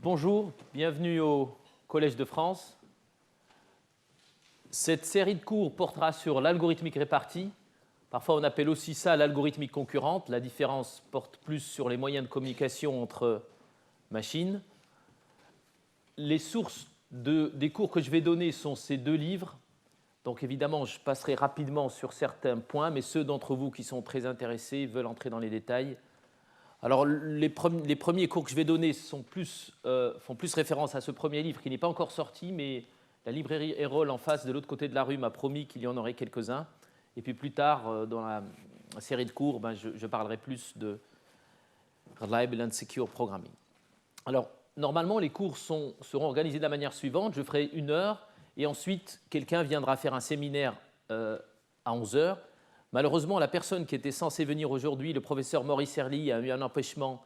Bonjour, bienvenue au Collège de France. Cette série de cours portera sur l'algorithmique répartie. Parfois, on appelle aussi ça l'algorithmique concurrente. La différence porte plus sur les moyens de communication entre machines. Les sources des cours que je vais donner sont ces deux livres. Donc, évidemment, je passerai rapidement sur certains points, mais ceux d'entre vous qui sont très intéressés veulent entrer dans les détails. Alors, les premiers cours que je vais donner font plus référence à ce premier livre qui n'est pas encore sorti, mais la librairie Erol en face, de l'autre côté de la rue, m'a promis qu'il y en aurait quelques-uns. Et puis plus tard, dans la série de cours, je parlerai plus de Reliable and Secure Programming. Alors, normalement, les cours seront organisés de la manière suivante. Je ferai 1 heure et ensuite, quelqu'un viendra faire un séminaire à 11 heures. Malheureusement, la personne qui était censée venir aujourd'hui, le professeur Maurice Herly, a eu un empêchement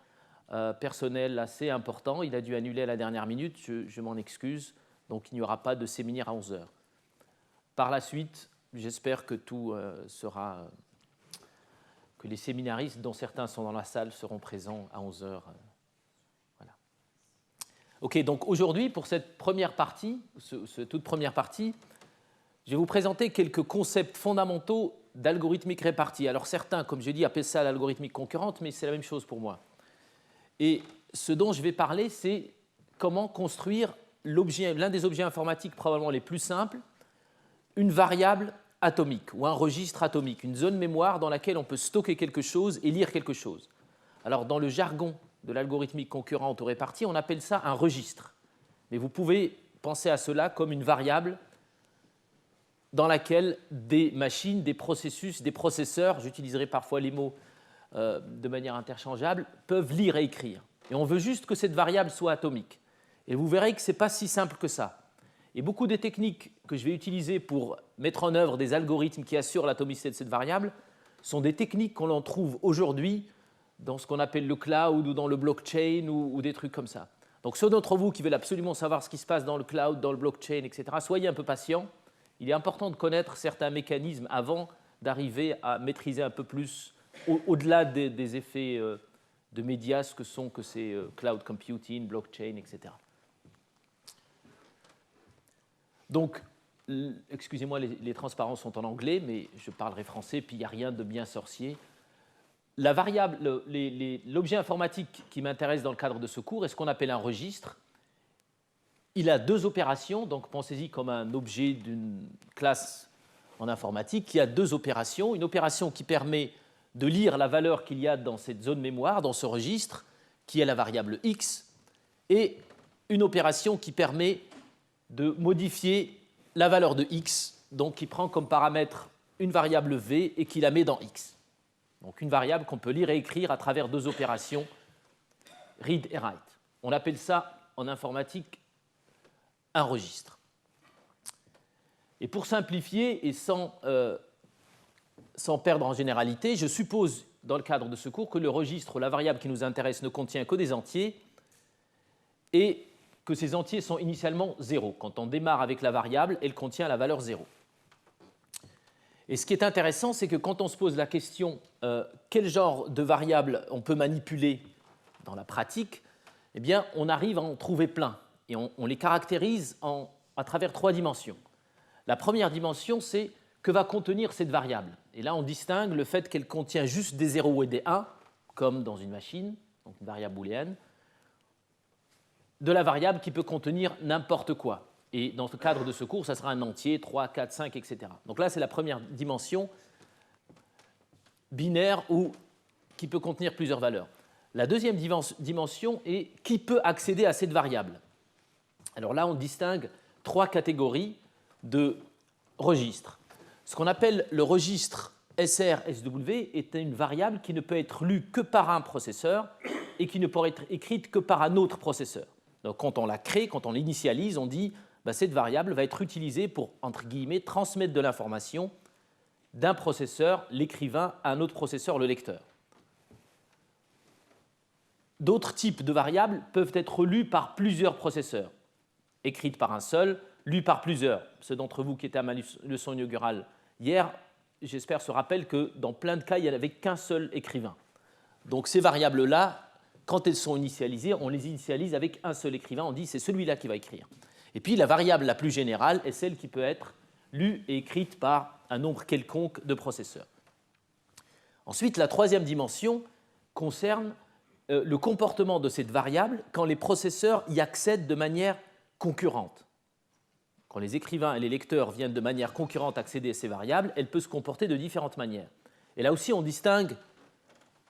personnel assez important. Il a dû annuler à la dernière minute. Je m'en excuse. Donc, il n'y aura pas de séminaire à 11 heures. Par la suite, j'espère que que les séminaristes, dont certains sont dans la salle, seront présents à 11 heures. Voilà. OK, donc aujourd'hui, pour cette première partie, cette toute première partie, je vais vous présenter quelques concepts fondamentaux d'algorithmique répartie. Alors certains, comme je dis, appellent ça l'algorithmique concurrente, mais c'est la même chose pour moi. Et ce dont je vais parler, c'est comment construire l'un des objets informatiques probablement les plus simples, une variable atomique ou un registre atomique, une zone mémoire dans laquelle on peut stocker quelque chose et lire quelque chose. Alors dans le jargon de l'algorithmique concurrente ou répartie, on appelle ça un registre. Mais vous pouvez penser à cela comme une variable dans laquelle des machines, des processus, des processeurs, j'utiliserai parfois les mots de manière interchangeable, peuvent lire et écrire. Et on veut juste que cette variable soit atomique. Et vous verrez que ce n'est pas si simple que ça. Et beaucoup des techniques que je vais utiliser pour mettre en œuvre des algorithmes qui assurent l'atomicité de cette variable sont des techniques qu'on en trouve aujourd'hui dans ce qu'on appelle le cloud ou dans le blockchain ou des trucs comme ça. Donc ceux d'entre vous qui veulent absolument savoir ce qui se passe dans le cloud, dans le blockchain, etc., soyez un peu patients. Il est important de connaître certains mécanismes avant d'arriver à maîtriser un peu plus, au-delà des effets de médias, ce que c'est cloud computing, blockchain, etc. Donc, excusez-moi, les transparences sont en anglais, mais je parlerai français, puis il n'y a rien de bien sorcier. La variable, l'objet informatique qui m'intéresse dans le cadre de ce cours est ce qu'on appelle un registre. Il a 2 opérations, donc pensez-y comme un objet d'une classe en informatique qui a 2 opérations. Une opération qui permet de lire la valeur qu'il y a dans cette zone mémoire, dans ce registre, qui est la variable x, et une opération qui permet de modifier la valeur de x, donc qui prend comme paramètre une variable v et qui la met dans x. Donc une variable qu'on peut lire et écrire à travers 2 opérations, read et write. On appelle ça en informatique un registre. Et pour simplifier et sans perdre en généralité, je suppose dans le cadre de ce cours que le registre, la variable qui nous intéresse, ne contient que des entiers et que ces entiers sont initialement 0. Quand on démarre avec la variable, elle contient la valeur 0. Et ce qui est intéressant, c'est que quand on se pose la question quel genre de variable on peut manipuler dans la pratique, eh bien, on arrive à en trouver plein. Et on les caractérise à travers 3 dimensions. La première dimension, c'est que va contenir cette variable. Et là, on distingue le fait qu'elle contient juste des 0 et des 1, comme dans une machine, donc une variable booléenne, de la variable qui peut contenir n'importe quoi. Et dans le cadre de ce cours, ça sera un entier, 3, 4, 5, etc. Donc là, c'est la première dimension binaire ou qui peut contenir plusieurs valeurs. La deuxième dimension est qui peut accéder à cette variable. Alors là, on distingue 3 catégories de registres. Ce qu'on appelle le registre SR-SW est une variable qui ne peut être lue que par un processeur et qui ne peut être écrite que par un autre processeur. Donc quand on la crée, quand on l'initialise, on dit cette variable va être utilisée pour, entre guillemets, transmettre de l'information d'un processeur, l'écrivain, à un autre processeur, le lecteur. D'autres types de variables peuvent être lues par plusieurs processeurs, écrites par un seul, lues par plusieurs. Ceux d'entre vous qui étaient à ma leçon inaugurale hier, j'espère se rappellent que dans plein de cas, il n'y avait qu'un seul écrivain. Donc ces variables-là quand elles sont initialisées, on les initialise avec un seul écrivain, on dit c'est celui-là qui va écrire. Et puis la variable la plus générale est celle qui peut être lue et écrite par un nombre quelconque de processeurs. Ensuite, la troisième dimension concerne le comportement de cette variable quand les processeurs y accèdent de manière concurrente. Quand les écrivains et les lecteurs viennent de manière concurrente accéder à ces variables, elle peut se comporter de différentes manières. Et là aussi, on distingue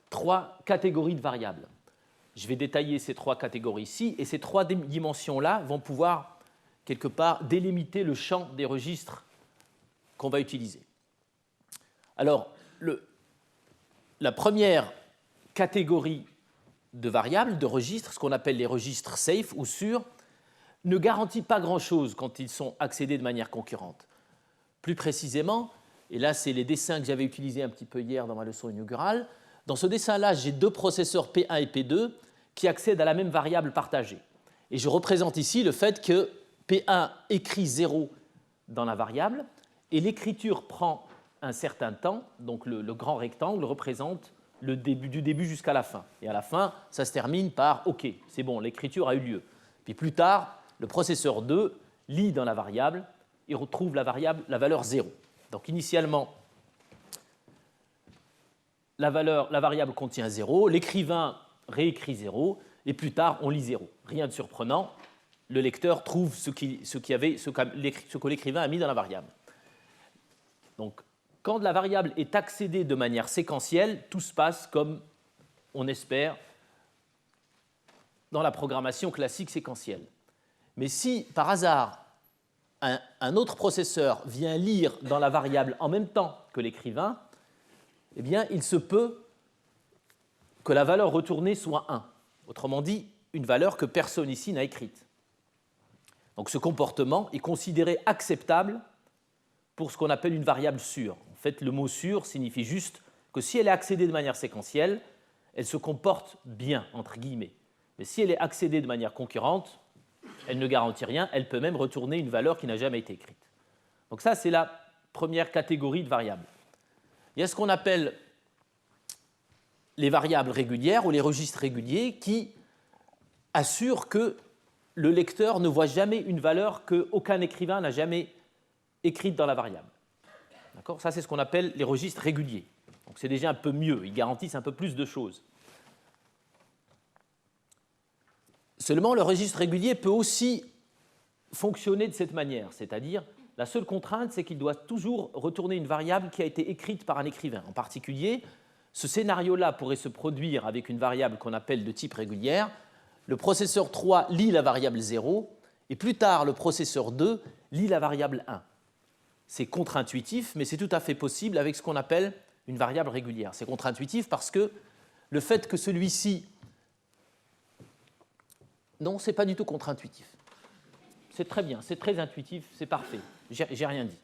trois catégories de variables. Je vais détailler ces trois catégories ici, et ces trois dimensions-là vont pouvoir, quelque part, délimiter le champ des registres qu'on va utiliser. Alors, la première catégorie de variables, de registres, ce qu'on appelle les registres safe ou sûrs, ne garantit pas grand-chose quand ils sont accédés de manière concurrente. Plus précisément, et là c'est les dessins que j'avais utilisés un petit peu hier dans ma leçon inaugurale, dans ce dessin-là, j'ai deux processeurs P1 et P2 qui accèdent à la même variable partagée. Et je représente ici le fait que P1 écrit 0 dans la variable, et l'écriture prend un certain temps, donc le grand rectangle représente du début jusqu'à la fin. Et à la fin, ça se termine par « OK, c'est bon, l'écriture a eu lieu ». Puis plus tard, le processeur 2 lit dans la variable et retrouve la valeur 0. Donc initialement, la variable contient 0, l'écrivain réécrit 0, et plus tard, on lit 0. Rien de surprenant, le lecteur trouve ce que l'écrivain a mis dans la variable. Donc, quand la variable est accédée de manière séquentielle, tout se passe comme on espère dans la programmation classique séquentielle. Mais si, par hasard, un autre processeur vient lire dans la variable en même temps que l'écrivain, eh bien, il se peut que la valeur retournée soit 1. Autrement dit, une valeur que personne ici n'a écrite. Donc ce comportement est considéré acceptable pour ce qu'on appelle une variable sûre. En fait, le mot sûr signifie juste que si elle est accédée de manière séquentielle, elle se comporte bien, entre guillemets. Mais si elle est accédée de manière concurrente, elle ne garantit rien, elle peut même retourner une valeur qui n'a jamais été écrite. Donc ça, c'est la première catégorie de variables. Il y a ce qu'on appelle les variables régulières ou les registres réguliers qui assurent que le lecteur ne voit jamais une valeur qu'aucun écrivain n'a jamais écrite dans la variable. D'accord ? Ça, c'est ce qu'on appelle les registres réguliers. Donc c'est déjà un peu mieux, ils garantissent un peu plus de choses. Seulement, le registre régulier peut aussi fonctionner de cette manière, c'est-à-dire la seule contrainte, c'est qu'il doit toujours retourner une variable qui a été écrite par un écrivain. En particulier, ce scénario-là pourrait se produire avec une variable qu'on appelle de type régulière. Le processeur 3 lit la variable 0, et plus tard, le processeur 2 lit la variable 1. C'est contre-intuitif, mais c'est tout à fait possible avec ce qu'on appelle une variable régulière. C'est contre-intuitif parce que le fait que celui-ci... Non, ce n'est pas du tout contre-intuitif. C'est très bien, c'est très intuitif, c'est parfait. J'ai rien dit.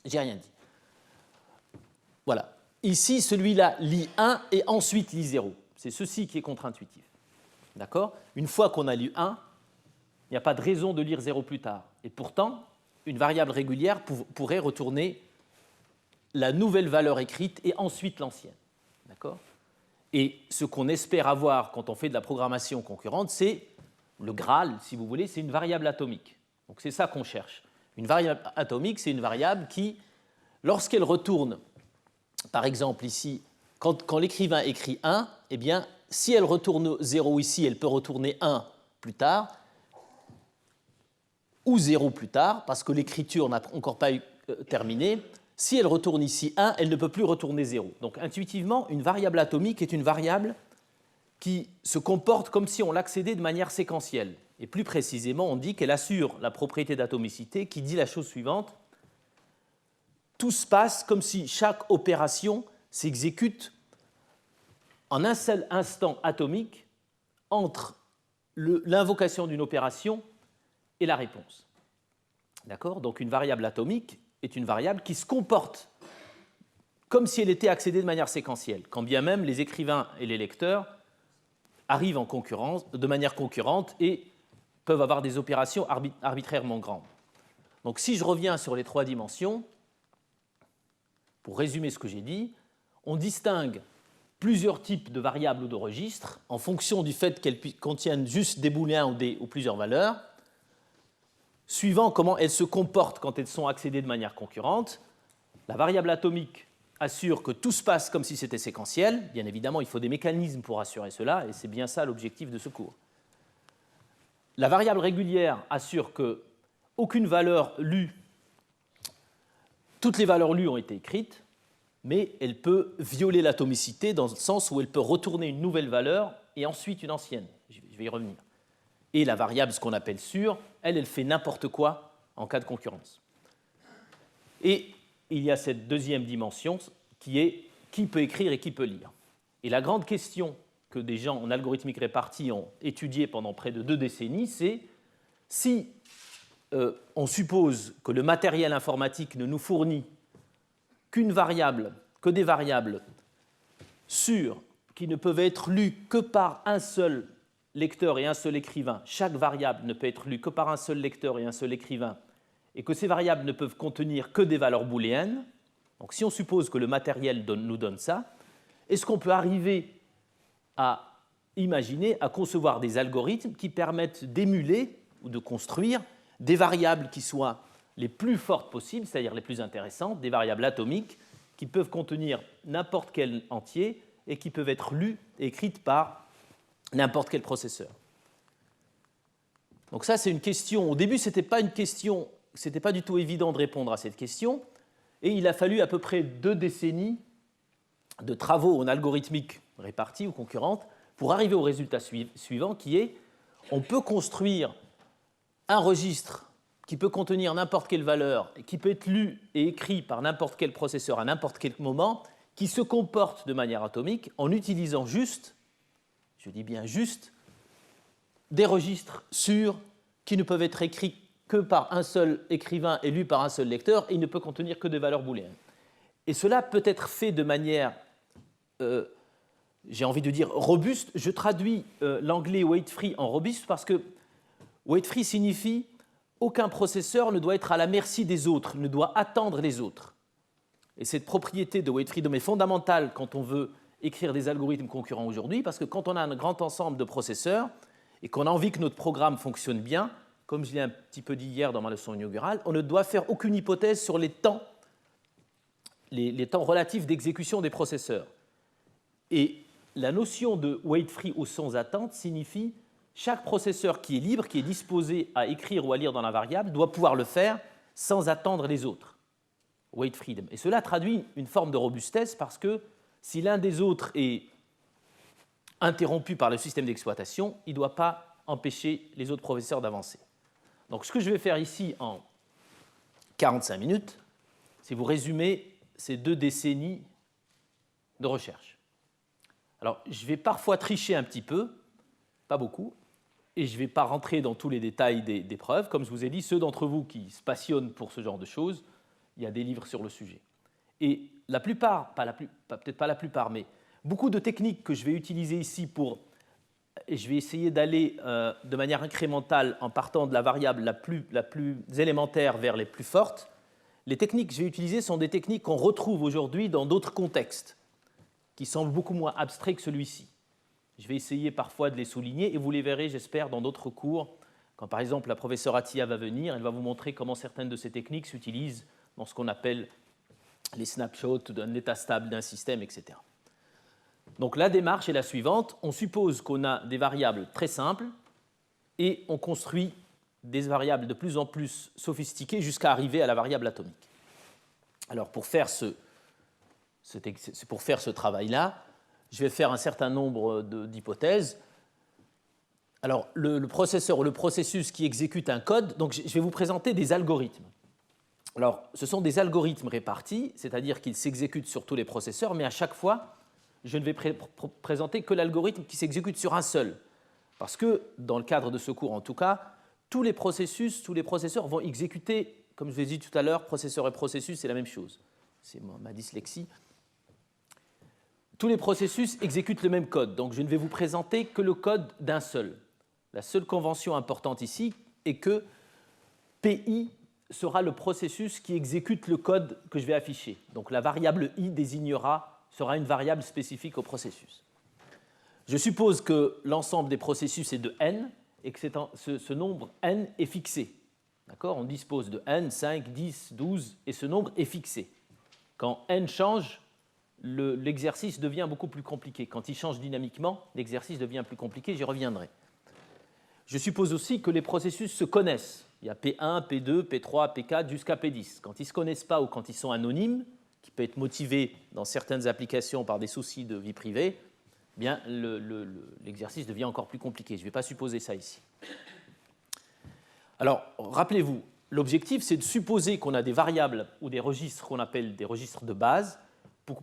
J'ai rien dit. Voilà. Ici, celui-là lit 1 et ensuite lit 0. C'est ceci qui est contre-intuitif. D'accord ? Une fois qu'on a lu 1, il n'y a pas de raison de lire 0 plus tard. Et pourtant, une variable régulière pourrait retourner la nouvelle valeur écrite et ensuite l'ancienne. D'accord ? Et ce qu'on espère avoir quand on fait de la programmation concurrente, c'est le Graal, si vous voulez, c'est une variable atomique. Donc c'est ça qu'on cherche. Une variable atomique, c'est une variable qui, lorsqu'elle retourne, par exemple ici, quand l'écrivain écrit 1, eh bien, si elle retourne 0 ici, elle peut retourner 1 plus tard, ou 0 plus tard, parce que l'écriture n'a encore pas terminé. Si elle retourne ici 1, elle ne peut plus retourner 0. Donc intuitivement, une variable atomique est une variable qui se comporte comme si on l'accédait de manière séquentielle. Et plus précisément, on dit qu'elle assure la propriété d'atomicité qui dit la chose suivante. Tout se passe comme si chaque opération s'exécute en un seul instant atomique entre l'invocation d'une opération et la réponse. D'accord ? Donc une variable atomique est une variable qui se comporte comme si elle était accédée de manière séquentielle, quand bien même les écrivains et les lecteurs arrivent en concurrence, de manière concurrente et peuvent avoir des opérations arbitrairement grandes. Donc si je reviens sur les trois dimensions, pour résumer ce que j'ai dit, on distingue plusieurs types de variables ou de registres en fonction du fait qu'elles contiennent juste des booléens ou plusieurs valeurs, suivant comment elles se comportent quand elles sont accédées de manière concurrente. La variable atomique assure que tout se passe comme si c'était séquentiel. Bien évidemment, il faut des mécanismes pour assurer cela, et c'est bien ça l'objectif de ce cours. La variable régulière assure qu'aucune valeur lue, toutes les valeurs lues ont été écrites, mais elle peut violer l'atomicité dans le sens où elle peut retourner une nouvelle valeur et ensuite une ancienne. Je vais y revenir. Et la variable, ce qu'on appelle sûre, elle fait n'importe quoi en cas de concurrence. Et il y a cette deuxième dimension qui est qui peut écrire et qui peut lire. Et la grande question que des gens en algorithmique répartie ont étudiée pendant près de 2 décennies, c'est si on suppose que le matériel informatique ne nous fournit que des variables sûres qui ne peuvent être lues que par un seul lecteur et un seul écrivain, chaque variable ne peut être lue que par un seul lecteur et un seul écrivain, et que ces variables ne peuvent contenir que des valeurs booléennes, donc si on suppose que le matériel nous donne ça, est-ce qu'on peut arriver à imaginer, à concevoir des algorithmes qui permettent d'émuler ou de construire des variables qui soient les plus fortes possibles, c'est-à-dire les plus intéressantes, des variables atomiques qui peuvent contenir n'importe quel entier et qui peuvent être lues et écrites par n'importe quel processeur. Donc ça, c'est une question. Au début, ce n'était pas du tout évident de répondre à cette question, et il a fallu à peu près 2 décennies de travaux en algorithmique répartie ou concurrente pour arriver au résultat suivant, qui est on peut construire un registre qui peut contenir n'importe quelle valeur, qui peut être lu et écrit par n'importe quel processeur à n'importe quel moment, qui se comporte de manière atomique en utilisant juste, je dis bien juste, des registres sûrs qui ne peuvent être écrits que par un seul écrivain et lus par un seul lecteur, et il ne peut contenir que des valeurs booléennes. Et cela peut être fait de manière, j'ai envie de dire, robuste. Je traduis l'anglais weight-free en robuste parce que weight-free signifie aucun processeur ne doit être à la merci des autres, ne doit attendre les autres. Et cette propriété de weight freedom est fondamentale quand on veut écrire des algorithmes concurrents aujourd'hui, parce que quand on a un grand ensemble de processeurs et qu'on a envie que notre programme fonctionne bien, comme je l'ai un petit peu dit hier dans ma leçon inaugurale, on ne doit faire aucune hypothèse sur les temps relatifs d'exécution des processeurs. Et la notion de weight free ou sans attente signifie chaque processeur qui est libre, qui est disposé à écrire ou à lire dans la variable, doit pouvoir le faire sans attendre les autres. Weight freedom. Et cela traduit une forme de robustesse parce que si l'un des autres est interrompu par le système d'exploitation, il ne doit pas empêcher les autres processeurs d'avancer. Donc ce que je vais faire ici en 45 minutes, c'est vous résumer ces 2 décennies de recherche. Alors je vais parfois tricher un petit peu, pas beaucoup, et je ne vais pas rentrer dans tous les détails des preuves. Comme je vous ai dit, ceux d'entre vous qui se passionnent pour ce genre de choses, il y a des livres sur le sujet. Et la plupart, peut-être pas la plupart, mais beaucoup de techniques que je vais utiliser ici et je vais essayer d'aller de manière incrémentale en partant de la variable la plus élémentaire vers les plus fortes, les techniques que je vais utiliser sont des techniques qu'on retrouve aujourd'hui dans d'autres contextes, qui semblent beaucoup moins abstraits que celui-ci. Je vais essayer parfois de les souligner et vous les verrez, j'espère, dans d'autres cours. Quand par exemple la professeure Attia va venir, elle va vous montrer comment certaines de ces techniques s'utilisent dans ce qu'on appelle les snapshots d'un état stable d'un système, etc. Donc la démarche est la suivante. On suppose qu'on a des variables très simples et on construit des variables de plus en plus sophistiquées jusqu'à arriver à la variable atomique. Alors pour faire ce travail-là, je vais faire un certain nombre d'hypothèses. Alors, le processeur ou le processus qui exécute un code, donc je vais vous présenter des algorithmes. Alors, ce sont des algorithmes répartis, c'est-à-dire qu'ils s'exécutent sur tous les processeurs, mais à chaque fois, je ne vais présenter que l'algorithme qui s'exécute sur un seul. Parce que, dans le cadre de ce cours en tout cas, tous les processeurs vont exécuter, comme je vous ai dit tout à l'heure, processeur et processus, c'est la même chose. C'est ma dyslexie. Tous les processus exécutent le même code, donc je ne vais vous présenter que le code d'un seul. La seule convention importante ici est que PI sera le processus qui exécute le code que je vais afficher. Donc la variable I désignera sera une variable spécifique au processus. Je suppose que l'ensemble des processus est de n et que ce nombre n est fixé. D'accord ? On dispose de n, 5, 10, 12 et ce nombre est fixé. Quand n change, l'exercice devient beaucoup plus compliqué. Quand il change dynamiquement, l'exercice devient plus compliqué, j'y reviendrai. Je suppose aussi que les processus se connaissent. Il y a P1, P2, P3, P4 jusqu'à P10. Quand ils ne se connaissent pas ou quand ils sont anonymes, qui peut être motivé dans certaines applications par des soucis de vie privée, eh bien, l'exercice devient encore plus compliqué. Je ne vais pas supposer ça ici. Alors, rappelez-vous, l'objectif, c'est de supposer qu'on a des variables ou des registres qu'on appelle des registres de base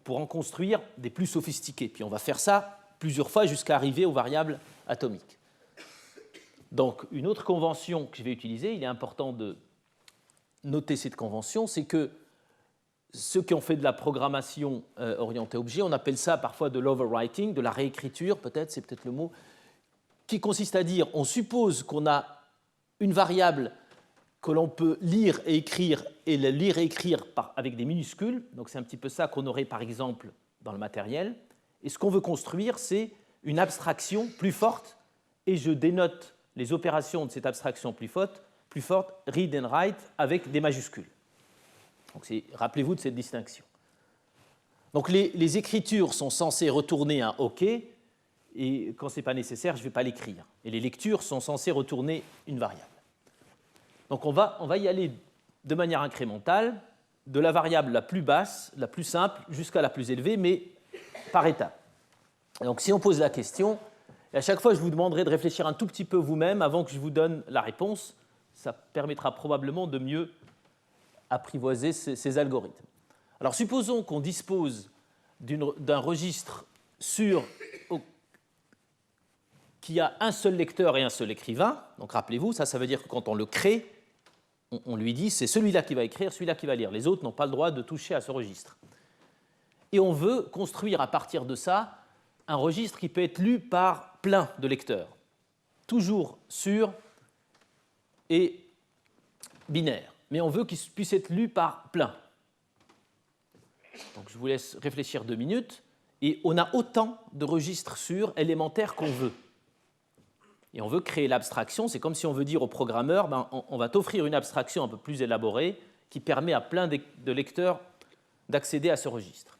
pour en construire des plus sophistiqués. Puis on va faire ça plusieurs fois jusqu'à arriver aux variables atomiques. Donc, une autre convention que je vais utiliser, il est important de noter cette convention, c'est que ceux qui ont fait de la programmation orientée objet, on appelle ça parfois de l'overwriting, de la réécriture, peut-être, c'est peut-être le mot, qui consiste à dire, on suppose qu'on a une variable que l'on peut lire et écrire, et la lire et écrire avec des minuscules, donc c'est un petit peu ça qu'on aurait par exemple dans le matériel, et ce qu'on veut construire, c'est une abstraction plus forte, et je dénote les opérations de cette abstraction plus forte, read and write, avec des majuscules. Donc rappelez-vous de cette distinction. Donc les écritures sont censées retourner un OK, et quand ce n'est pas nécessaire, je ne vais pas l'écrire. Et les lectures sont censées retourner une variable. Donc on va y aller de manière incrémentale, de la variable la plus basse, la plus simple, jusqu'à la plus élevée, mais par étapes. Donc si on pose la question, et à chaque fois je vous demanderai de réfléchir un tout petit peu vous-même avant que je vous donne la réponse, ça permettra probablement de mieux apprivoiser ces algorithmes. Alors supposons qu'on dispose d'un registre qui a un seul lecteur et un seul écrivain. Donc rappelez-vous, ça veut dire que quand on le crée, on lui dit c'est celui-là qui va écrire, celui-là qui va lire. Les autres n'ont pas le droit de toucher à ce registre. Et on veut construire à partir de ça un registre qui peut être lu par plein de lecteurs, toujours sûr et binaire. Mais on veut qu'il puisse être lu par plein. Donc je vous laisse réfléchir 2 minutes. Et on a autant de registres sûrs élémentaires qu'on veut. Et on veut créer l'abstraction. C'est comme si on veut dire au programmeur, on va t'offrir une abstraction un peu plus élaborée qui permet à plein de lecteurs d'accéder à ce registre.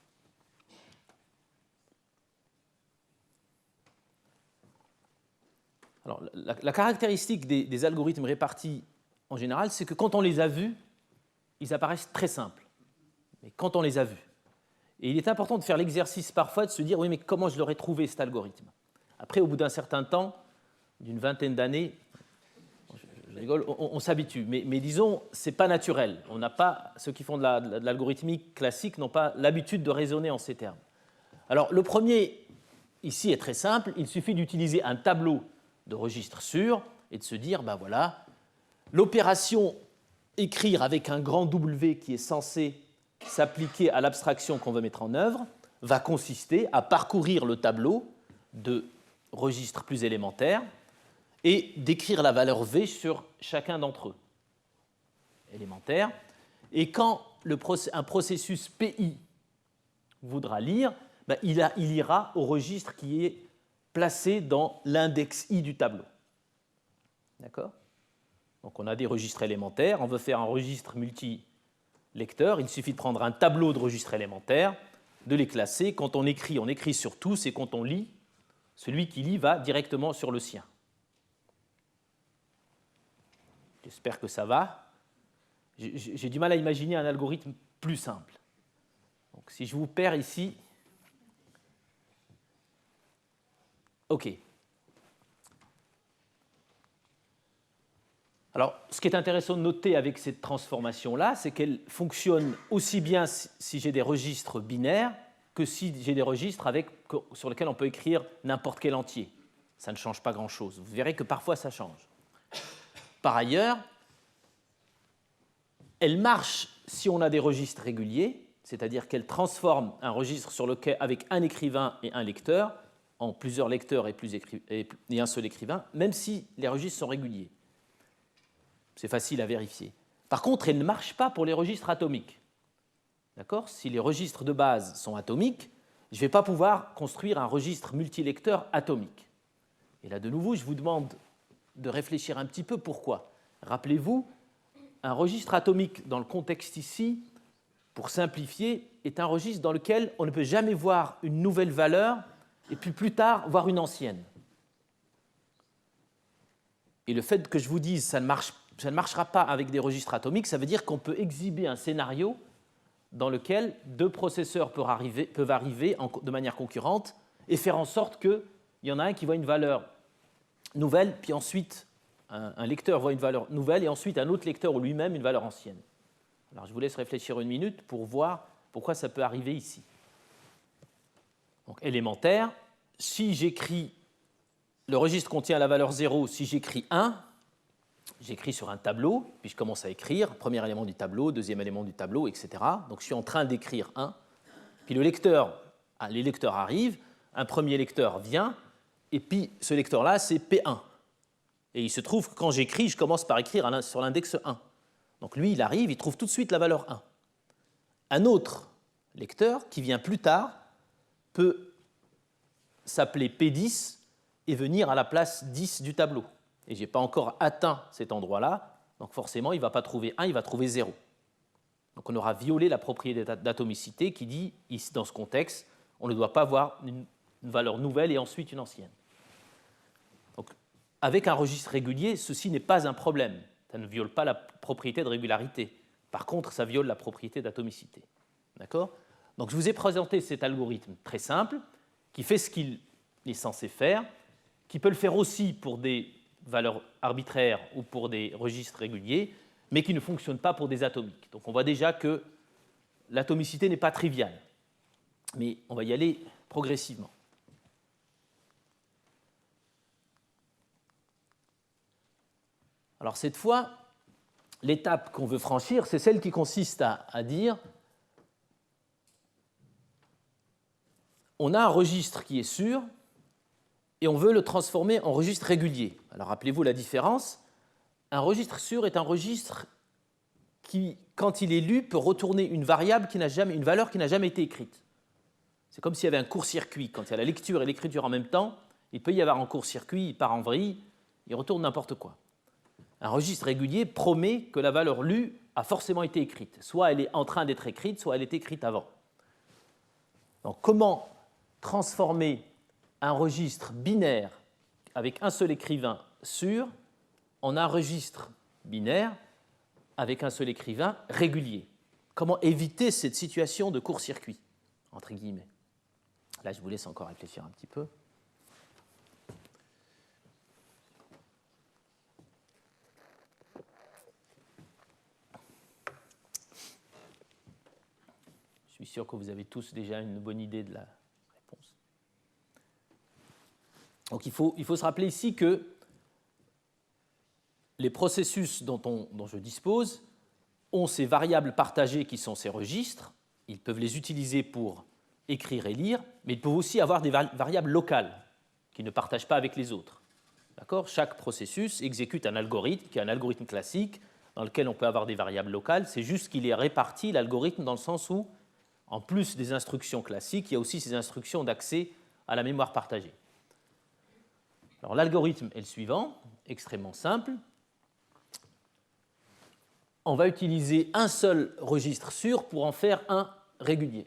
Alors, la caractéristique des algorithmes répartis en général, c'est que quand on les a vus, ils apparaissent très simples. Mais quand on les a vus. Et il est important de faire l'exercice parfois de se dire, oui, mais comment je l'aurais trouvé cet algorithme ? Après, au bout d'un certain temps, d'une vingtaine d'années, je rigole, on s'habitue. Mais disons, ce n'est pas naturel. On n'a pas, ceux qui font de l'algorithmique classique n'ont pas l'habitude de raisonner en ces termes. Alors, le premier, ici, est très simple. Il suffit d'utiliser un tableau de registres sûrs et de se dire, ben voilà, l'opération écrire avec un grand W qui est censé s'appliquer à l'abstraction qu'on veut mettre en œuvre va consister à parcourir le tableau de registres plus élémentaires et d'écrire la valeur V sur chacun d'entre eux, élémentaire. Et quand un processus PI voudra lire, ben il ira au registre qui est placé dans l'index I du tableau. D'accord ? Donc on a des registres élémentaires, on veut faire un registre multi-lecteur, il suffit de prendre un tableau de registres élémentaires, de les classer. Quand on écrit sur tous, et quand on lit, celui qui lit va directement sur le sien. J'espère que ça va. J'ai du mal à imaginer un algorithme plus simple. Donc si je vous perds ici, OK. Alors, ce qui est intéressant de noter avec cette transformation-là, c'est qu'elle fonctionne aussi bien si j'ai des registres binaires que si j'ai des registres sur lesquels on peut écrire n'importe quel entier. Ça ne change pas grand-chose. Vous verrez que parfois, ça change. Par ailleurs, elle marche si on a des registres réguliers, c'est-à-dire qu'elle transforme un registre avec un écrivain et un lecteur en plusieurs lecteurs et un seul écrivain, même si les registres sont réguliers. C'est facile à vérifier. Par contre, elle ne marche pas pour les registres atomiques. D'accord ? Si les registres de base sont atomiques, je ne vais pas pouvoir construire un registre multilecteur atomique. Et là, de nouveau, je vous demande de réfléchir un petit peu pourquoi. Rappelez-vous, un registre atomique dans le contexte ici, pour simplifier, est un registre dans lequel on ne peut jamais voir une nouvelle valeur et puis plus tard voir une ancienne. Et le fait que je vous dise ça ne marchera pas avec des registres atomiques, ça veut dire qu'on peut exhiber un scénario dans lequel deux processeurs peuvent arriver de manière concurrente et faire en sorte qu'il y en a un qui voit une valeur nouvelle, puis ensuite un lecteur voit une valeur nouvelle et ensuite un autre lecteur ou lui-même une valeur ancienne. Alors je vous laisse réfléchir une minute pour voir pourquoi ça peut arriver ici. Donc élémentaire, si j'écris, le registre contient la valeur 0, si j'écris 1, j'écris sur un tableau, puis je commence à écrire, premier élément du tableau, deuxième élément du tableau, etc. Donc je suis en train d'écrire 1, puis les lecteurs arrivent, un premier lecteur vient, et puis ce lecteur-là, c'est P1. Et il se trouve que quand j'écris, je commence par écrire sur l'index 1. Donc lui, il arrive, il trouve tout de suite la valeur 1. Un autre lecteur, qui vient plus tard, peut s'appeler P10 et venir à la place 10 du tableau. Et je n'ai pas encore atteint cet endroit-là, donc forcément, il ne va pas trouver 1, il va trouver 0. Donc on aura violé la propriété d'atomicité qui dit, ici, dans ce contexte, on ne doit pas avoir une valeur nouvelle et ensuite une ancienne. Donc, avec un registre régulier, ceci n'est pas un problème. Ça ne viole pas la propriété de régularité. Par contre, ça viole la propriété d'atomicité. D'accord ? Donc, je vous ai présenté cet algorithme très simple qui fait ce qu'il est censé faire, qui peut le faire aussi pour des valeurs arbitraires ou pour des registres réguliers, mais qui ne fonctionne pas pour des atomiques. Donc, on voit déjà que l'atomicité n'est pas triviale. Mais on va y aller progressivement. Alors cette fois, l'étape qu'on veut franchir, c'est celle qui consiste à dire on a un registre qui est sûr et on veut le transformer en registre régulier. Alors rappelez-vous la différence. Un registre sûr est un registre qui, quand il est lu, peut retourner une valeur qui n'a jamais été écrite. C'est comme s'il y avait un court-circuit. Quand il y a la lecture et l'écriture en même temps, il peut y avoir un court-circuit, il part en vrille, il retourne n'importe quoi. Un registre régulier promet que la valeur lue a forcément été écrite. Soit elle est en train d'être écrite, soit elle est écrite avant. Donc, comment transformer un registre binaire avec un seul écrivain sûr en un registre binaire avec un seul écrivain régulier? Comment éviter cette situation de court-circuit, entre guillemets? Là, je vous laisse encore réfléchir un petit peu. Je suis sûr que vous avez tous déjà une bonne idée de la réponse. Donc il faut se rappeler ici que les processus dont je dispose ont ces variables partagées qui sont ces registres. Ils peuvent les utiliser pour écrire et lire, mais ils peuvent aussi avoir des variables locales qu'ils ne partagent pas avec les autres. D'accord ? Chaque processus exécute un algorithme qui est un algorithme classique dans lequel on peut avoir des variables locales. C'est juste qu'il est réparti, l'algorithme, dans le sens où en plus des instructions classiques, il y a aussi ces instructions d'accès à la mémoire partagée. Alors l'algorithme est le suivant, extrêmement simple. On va utiliser un seul registre sûr pour en faire un régulier.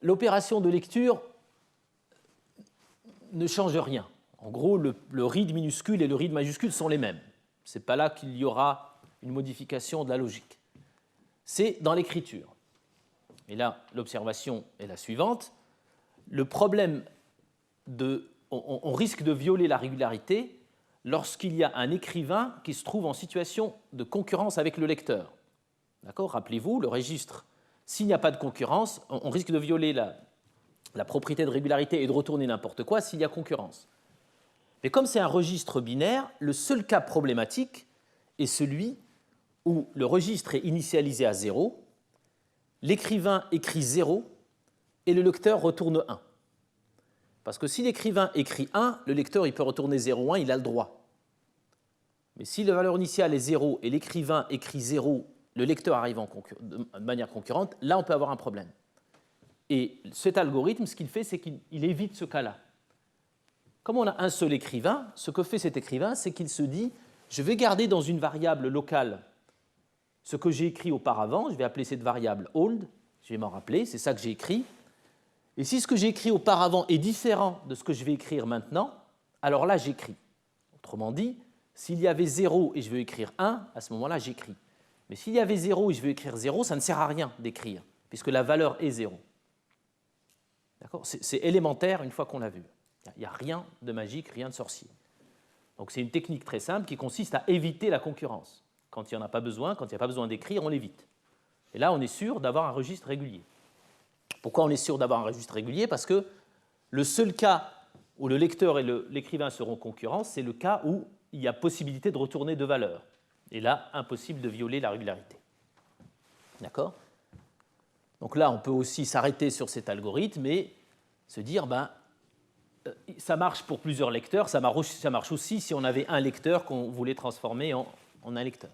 L'opération de lecture ne change rien. En gros, le read minuscule et le read majuscule sont les mêmes. Ce n'est pas là qu'il y aura une modification de la logique. C'est dans l'écriture. Et là, l'observation est la suivante. Le problème on risque de violer la régularité lorsqu'il y a un écrivain qui se trouve en situation de concurrence avec le lecteur. D'accord ? Rappelez-vous, le registre, s'il n'y a pas de concurrence, on risque de violer la propriété de régularité et de retourner n'importe quoi s'il y a concurrence. Mais comme c'est un registre binaire, le seul cas problématique est celui où le registre est initialisé à 0, l'écrivain écrit 0 et le lecteur retourne 1. Parce que si l'écrivain écrit 1, le lecteur il peut retourner 0, 1, il a le droit. Mais si la valeur initiale est 0 et l'écrivain écrit 0, le lecteur arrive de manière concurrente, là on peut avoir un problème. Et cet algorithme, ce qu'il fait, c'est qu'il évite ce cas-là. Comme on a un seul écrivain, ce que fait cet écrivain, c'est qu'il se dit, je vais garder dans une variable locale ce que j'ai écrit auparavant, je vais appeler cette variable old, je vais m'en rappeler, c'est ça que j'ai écrit. Et si ce que j'ai écrit auparavant est différent de ce que je vais écrire maintenant, alors là, j'écris. Autrement dit, s'il y avait 0 et je veux écrire 1, à ce moment-là, j'écris. Mais s'il y avait 0 et je veux écrire 0, ça ne sert à rien d'écrire, puisque la valeur est 0. D'accord ? C'est élémentaire une fois qu'on l'a vu. Il n'y a rien de magique, rien de sorcier. Donc c'est une technique très simple qui consiste à éviter la concurrence. Quand il n'y en a pas besoin, quand il n'y a pas besoin d'écrire, on l'évite. Et là, on est sûr d'avoir un registre régulier. Pourquoi on est sûr d'avoir un registre régulier ? Parce que le seul cas où le lecteur et l'écrivain seront concurrents, c'est le cas où il y a possibilité de retourner deux valeurs. Et là, impossible de violer la régularité. D'accord ? Donc là, on peut aussi s'arrêter sur cet algorithme et se dire, ça marche pour plusieurs lecteurs, ça marche aussi si on avait un lecteur qu'on voulait transformer en un lecteur.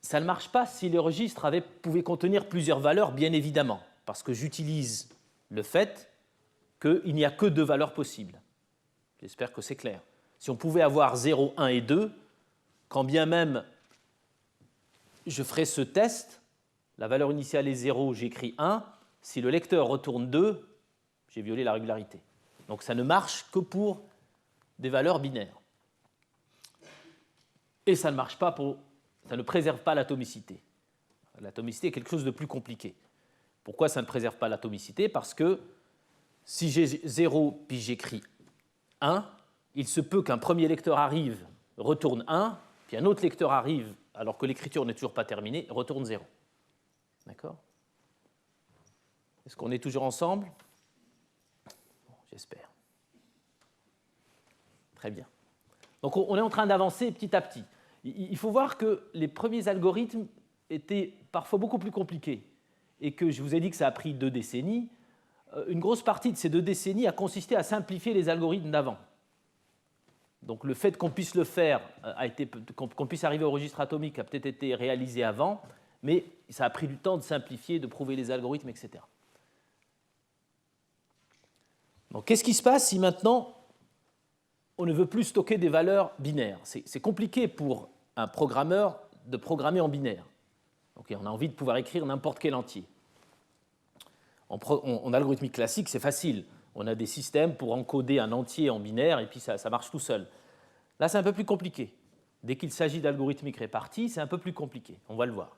Ça ne marche pas si les registres pouvaient contenir plusieurs valeurs, bien évidemment, parce que j'utilise le fait qu'il n'y a que deux valeurs possibles. J'espère que c'est clair. Si on pouvait avoir 0, 1 et 2, quand bien même je ferais ce test, la valeur initiale est 0, j'écris 1, si le lecteur retourne 2, j'ai violé la régularité. Donc ça ne marche que pour des valeurs binaires. Et ça ne marche pas ça ne préserve pas l'atomicité. L'atomicité est quelque chose de plus compliqué. Pourquoi ça ne préserve pas l'atomicité ? Parce que si j'ai 0 puis j'écris 1, il se peut qu'un premier lecteur arrive, retourne 1, puis un autre lecteur arrive, alors que l'écriture n'est toujours pas terminée, retourne 0. D'accord ? Est-ce qu'on est toujours ensemble ? Bon, j'espère. Très bien. Donc on est en train d'avancer petit à petit. Il faut voir que les premiers algorithmes étaient parfois beaucoup plus compliqués et que je vous ai dit que ça a pris 2 décennies. Une grosse partie de ces 2 décennies a consisté à simplifier les algorithmes d'avant. Donc le fait qu'on puisse le faire, qu'on puisse arriver au registre atomique a peut-être été réalisé avant, mais ça a pris du temps de simplifier, de prouver les algorithmes, etc. Donc qu'est-ce qui se passe si maintenant on ne veut plus stocker des valeurs binaires ? C'est compliqué pour un programmeur de programmer en binaire. Donc on a envie de pouvoir écrire n'importe quel entier. En algorithmique classique, c'est facile. On a des systèmes pour encoder un entier en binaire et puis ça marche tout seul. Là, c'est un peu plus compliqué. Dès qu'il s'agit d'algorithmique répartie, c'est un peu plus compliqué. On va le voir.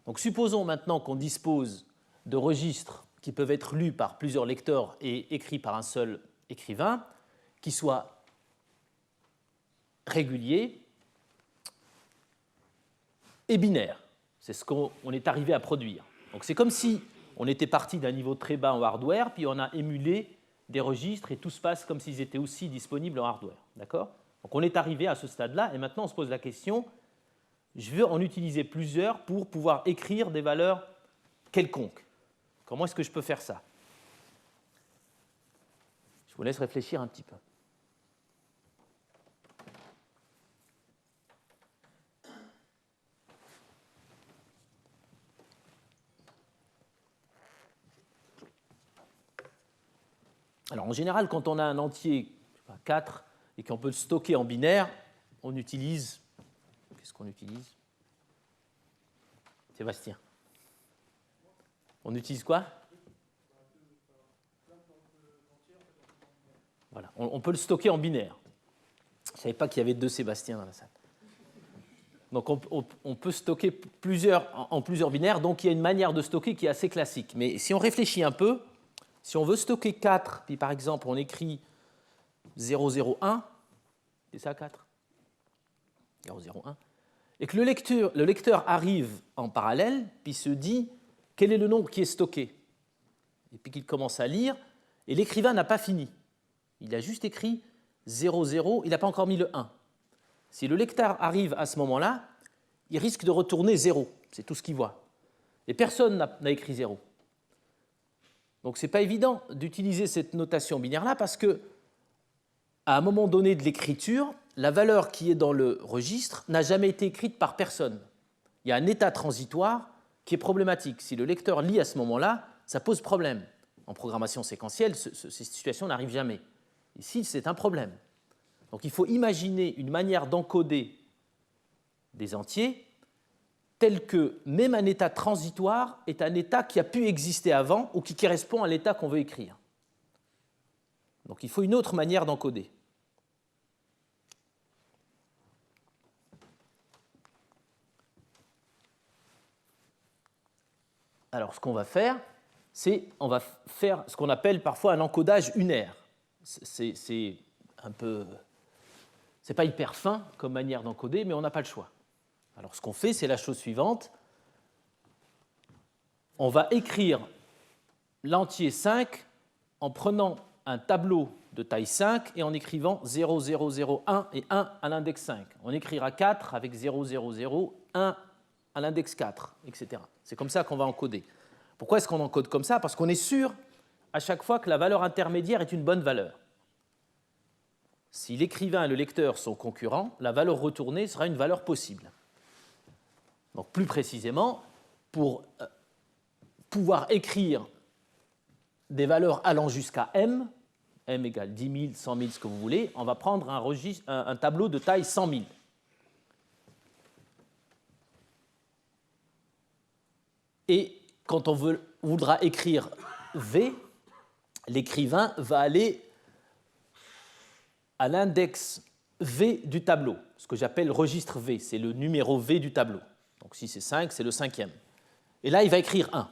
Donc supposons maintenant qu'on dispose de registres qui peuvent être lus par plusieurs lecteurs et écrits par un seul écrivain, qui soient réguliers et binaires. C'est ce qu'on est arrivé à produire. Donc c'est comme si on était parti d'un niveau très bas en hardware, puis on a émulé des registres et tout se passe comme s'ils étaient aussi disponibles en hardware. D'accord ? Donc on est arrivé à ce stade-là et maintenant on se pose la question, je veux en utiliser plusieurs pour pouvoir écrire des valeurs quelconques. Comment est-ce que je peux faire ça ? Je vous laisse réfléchir un petit peu. Alors en général, quand on a un entier, 4, et qu'on peut le stocker en binaire, on utilise... Qu'est-ce qu'on utilise ? Sébastien. On utilise quoi ? Voilà, on peut le stocker en binaire. Je ne savais pas qu'il y avait 2 Sébastien dans la salle. Donc on peut stocker en plusieurs binaires, donc il y a une manière de stocker qui est assez classique. Mais si on réfléchit un peu, si on veut stocker 4, puis par exemple on écrit 001, c'est ça 4 ? 001. Et que le lecteur arrive en parallèle, puis se dit quel est le nombre qui est stocké. Et puis qu'il commence à lire, et l'écrivain n'a pas fini. Il a juste écrit 00, il n'a pas encore mis le 1. Si le lecteur arrive à ce moment-là, il risque de retourner 0. C'est tout ce qu'il voit. Et personne n'a écrit 0. Donc ce n'est pas évident d'utiliser cette notation binaire-là parce que, à un moment donné de l'écriture, la valeur qui est dans le registre n'a jamais été écrite par personne. Il y a un état transitoire qui est problématique. Si le lecteur lit à ce moment-là, ça pose problème. En programmation séquentielle, ces situations n'arrivent jamais. Ici, c'est un problème. Donc il faut imaginer une manière d'encoder des entiers tel que même un état transitoire est un état qui a pu exister avant ou qui correspond à l'état qu'on veut écrire. Donc il faut une autre manière d'encoder. Alors ce qu'on va faire, c'est on va faire ce qu'on appelle parfois un encodage unaire. C'est un peu, c'est pas hyper fin comme manière d'encoder, mais on n'a pas le choix. Alors ce qu'on fait, c'est la chose suivante. On va écrire l'entier 5 en prenant un tableau de taille 5 et en écrivant 0, 0, 0, 1 et 1 à l'index 5. On écrira 4 avec 0, 0, 0, 1 à l'index 4, etc. C'est comme ça qu'on va encoder. Pourquoi est-ce qu'on encode comme ça? Parce qu'on est sûr à chaque fois que la valeur intermédiaire est une bonne valeur. Si l'écrivain et le lecteur sont concurrents, la valeur retournée sera une valeur possible. Donc plus précisément, pour pouvoir écrire des valeurs allant jusqu'à m égale 10 000, 100 000, ce que vous voulez, on va prendre un tableau de taille 100 000. Et quand on voudra écrire V, l'écrivain va aller à l'index V du tableau, ce que j'appelle registre V, c'est le numéro V du tableau. Donc si c'est 5, c'est le 5e. Et là, il va écrire 1.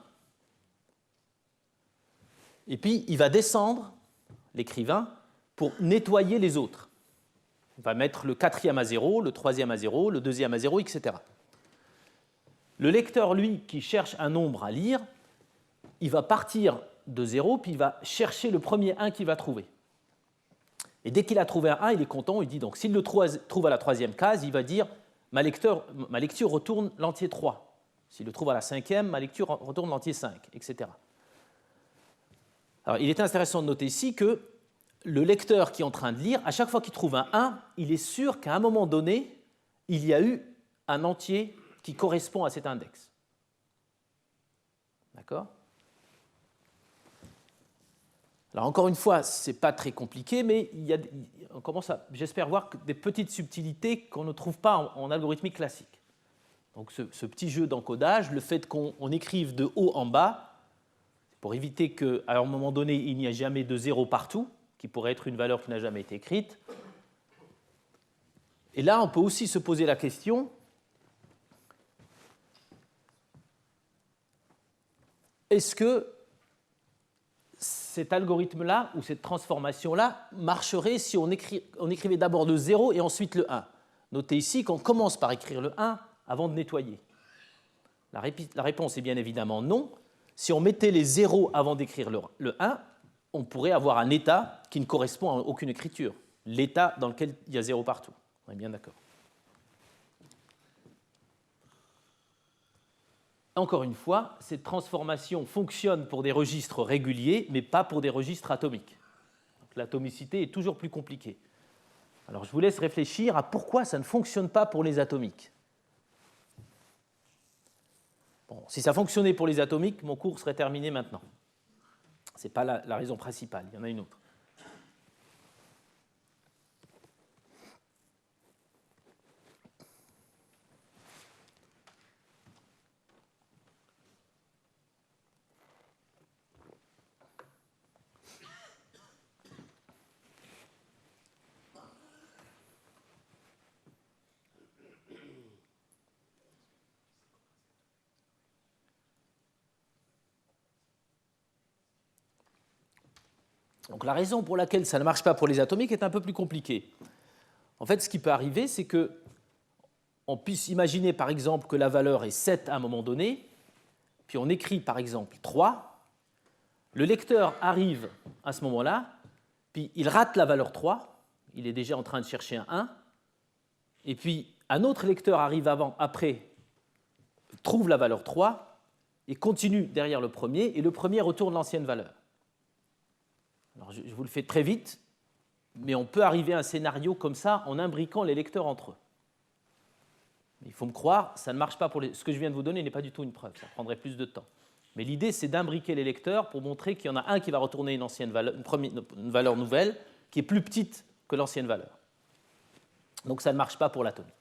Et puis, il va descendre, l'écrivain, pour nettoyer les autres. Il va mettre le 4e à 0, le 3e à 0, le 2e à 0, etc. Le lecteur, lui, qui cherche un nombre à lire, il va partir de 0, puis il va chercher le premier 1 qu'il va trouver. Et dès qu'il a trouvé un 1, il est content, il dit donc, s'il le trouve à la 3e case, il va dire ma lecture retourne l'entier 3. S'il le trouve à la 5e, ma lecture retourne l'entier 5, etc. Alors, il est intéressant de noter ici que le lecteur qui est en train de lire, à chaque fois qu'il trouve un 1, il est sûr qu'à un moment donné, il y a eu un entier qui correspond à cet index. D'accord? Alors encore une fois, ce n'est pas très compliqué, mais on commence à, j'espère, voir des petites subtilités qu'on ne trouve pas en algorithmique classique. Donc ce petit jeu d'encodage, le fait qu'on écrive de haut en bas, pour éviter qu'à un moment donné, il n'y ait jamais de 0 partout, qui pourrait être une valeur qui n'a jamais été écrite. Et là, on peut aussi se poser la question, est-ce que cet algorithme-là ou cette transformation-là marcherait si on écrivait d'abord le 0 et ensuite le 1? Notez ici qu'on commence par écrire le 1 avant de nettoyer. La réponse est bien évidemment non. Si on mettait les 0 avant d'écrire le 1, on pourrait avoir un état qui ne correspond à aucune écriture, l'état dans lequel il y a 0 partout. On est bien d'accord. Encore une fois, cette transformation fonctionne pour des registres réguliers, mais pas pour des registres atomiques. L'atomicité est toujours plus compliquée. Alors je vous laisse réfléchir à pourquoi ça ne fonctionne pas pour les atomiques. Bon, si ça fonctionnait pour les atomiques, mon cours serait terminé maintenant. Ce n'est pas la raison principale, il y en a une autre. Donc la raison pour laquelle ça ne marche pas pour les atomiques est un peu plus compliquée. En fait, ce qui peut arriver, c'est qu'on puisse imaginer, par exemple, que la valeur est 7 à un moment donné, puis on écrit, par exemple, 3. Le lecteur arrive à ce moment-là, puis il rate la valeur 3, il est déjà en train de chercher un 1, et puis un autre lecteur arrive après, trouve la valeur 3, et continue derrière le premier, et le premier retourne l'ancienne valeur. Alors, je vous le fais très vite, mais on peut arriver à un scénario comme ça en imbriquant les lecteurs entre eux. Il faut me croire, ça ne marche pas pour ce que je viens de vous donner n'est pas du tout une preuve, ça prendrait plus de temps. Mais l'idée, c'est d'imbriquer les lecteurs pour montrer qu'il y en a un qui va retourner une valeur nouvelle qui est plus petite que l'ancienne valeur. Donc ça ne marche pas pour l'atomique.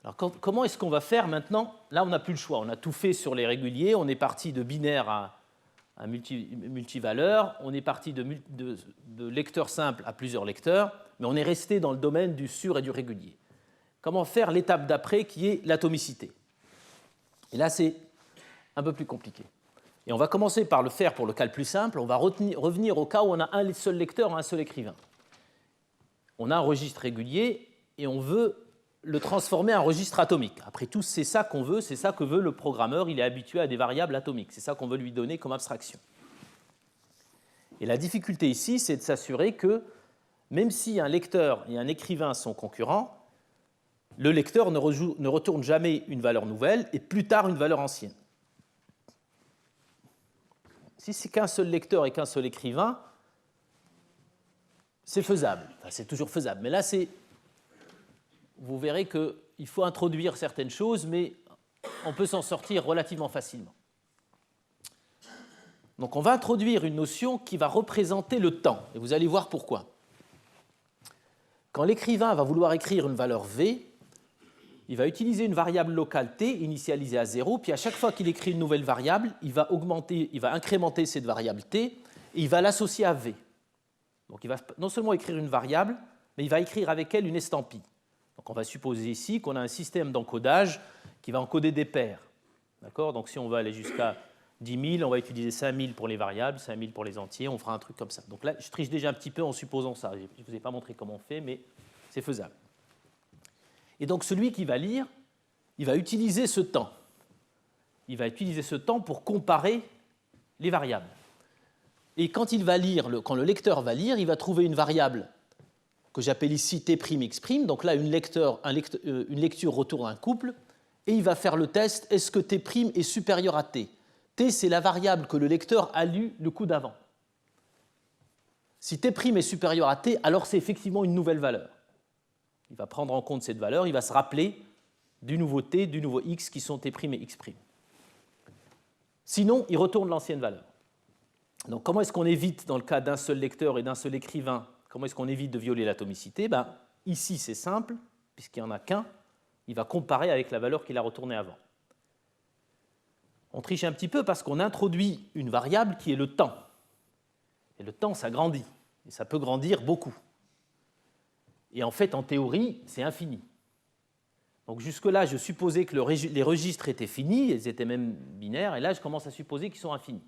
Alors comment est-ce qu'on va faire maintenant? Là, on n'a plus le choix. On a tout fait sur les réguliers. On est parti de binaire à multivaleur. On est parti de lecteurs simples à plusieurs lecteurs. Mais on est resté dans le domaine du sur et du régulier. Comment faire l'étape d'après qui est l'atomicité? Et là, c'est un peu plus compliqué. Et on va commencer par le faire pour le cas le plus simple. On va revenir au cas où on a un seul lecteur, un seul écrivain. On a un registre régulier et on veut le transformer en registre atomique. Après tout, c'est ça qu'on veut, c'est ça que veut le programmeur. Il est habitué à des variables atomiques. C'est ça qu'on veut lui donner comme abstraction. Et la difficulté ici, c'est de s'assurer que même si un lecteur et un écrivain sont concurrents, le lecteur ne retourne jamais une valeur nouvelle et plus tard une valeur ancienne. Si c'est qu'un seul lecteur et qu'un seul écrivain, c'est faisable. Enfin, c'est toujours faisable. Mais là, vous verrez qu'il faut introduire certaines choses, mais on peut s'en sortir relativement facilement. Donc on va introduire une notion qui va représenter le temps, et vous allez voir pourquoi. Quand l'écrivain va vouloir écrire une valeur V, il va utiliser une variable locale t initialisée à 0, puis à chaque fois qu'il écrit une nouvelle variable, il va incrémenter cette variable t, et il va l'associer à V. Donc il va non seulement écrire une variable, mais il va écrire avec elle une estampille. Donc on va supposer ici qu'on a un système d'encodage qui va encoder des paires. D'accord ? Donc si on va aller jusqu'à 10 000, on va utiliser 5 000 pour les variables, 5 000 pour les entiers, on fera un truc comme ça. Donc là, je triche déjà un petit peu en supposant ça. Je ne vous ai pas montré comment on fait, mais c'est faisable. Et donc celui qui va lire, il va utiliser ce temps. Il va utiliser ce temps pour comparer les variables. Et quand il va lire, quand le lecteur va lire, il va trouver une variable que j'appelle ici T'X'. Donc là, une lecture retourne un couple, et il va faire le test, est-ce que T' est supérieur à T? T, c'est la variable que le lecteur a lue le coup d'avant. Si T' est supérieur à T, alors c'est effectivement une nouvelle valeur. Il va prendre en compte cette valeur, il va se rappeler du nouveau T, du nouveau X, qui sont T' et X'. Sinon, il retourne l'ancienne valeur. Donc comment est-ce qu'on évite, dans le cas d'un seul lecteur et d'un seul écrivain, comment est-ce qu'on évite de violer l'atomicité? Ici, c'est simple, puisqu'il n'y en a qu'un, il va comparer avec la valeur qu'il a retournée avant. On triche un petit peu parce qu'on introduit une variable qui est le temps. Et le temps, ça grandit, et ça peut grandir beaucoup. Et en fait, en théorie, c'est infini. Donc jusque-là, je supposais que les registres étaient finis, ils étaient même binaires, et là, je commence à supposer qu'ils sont infinis.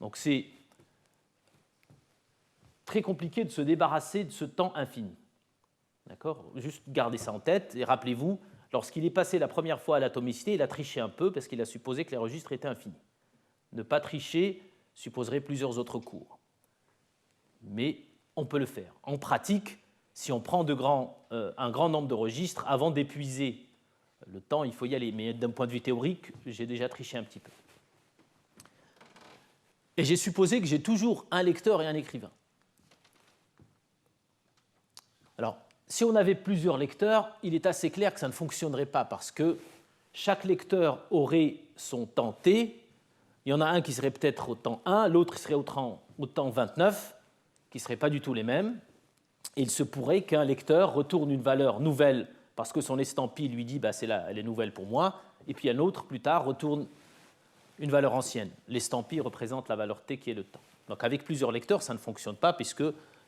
Donc c'est très compliqué de se débarrasser de ce temps infini. D'accord ? Juste gardez ça en tête, et rappelez-vous, lorsqu'il est passé la première fois à l'atomicité, il a triché un peu parce qu'il a supposé que les registres étaient infinis. Ne pas tricher supposerait plusieurs autres cours. Mais on peut le faire. En pratique, si on prend un grand nombre de registres, avant d'épuiser le temps, il faut y aller. Mais d'un point de vue théorique, j'ai déjà triché un petit peu. Et j'ai supposé que j'ai toujours un lecteur et un écrivain. Alors, si on avait plusieurs lecteurs, il est assez clair que ça ne fonctionnerait pas parce que chaque lecteur aurait son temps t. Il y en a un qui serait peut-être au temps 1, l'autre serait au temps 29, qui ne seraient pas du tout les mêmes. Et il se pourrait qu'un lecteur retourne une valeur nouvelle parce que son estampille lui dit elle est nouvelle pour moi, et puis un autre, plus tard, retourne une valeur ancienne. L'estampille représente la valeur t qui est le temps. Donc avec plusieurs lecteurs, ça ne fonctionne pas puisque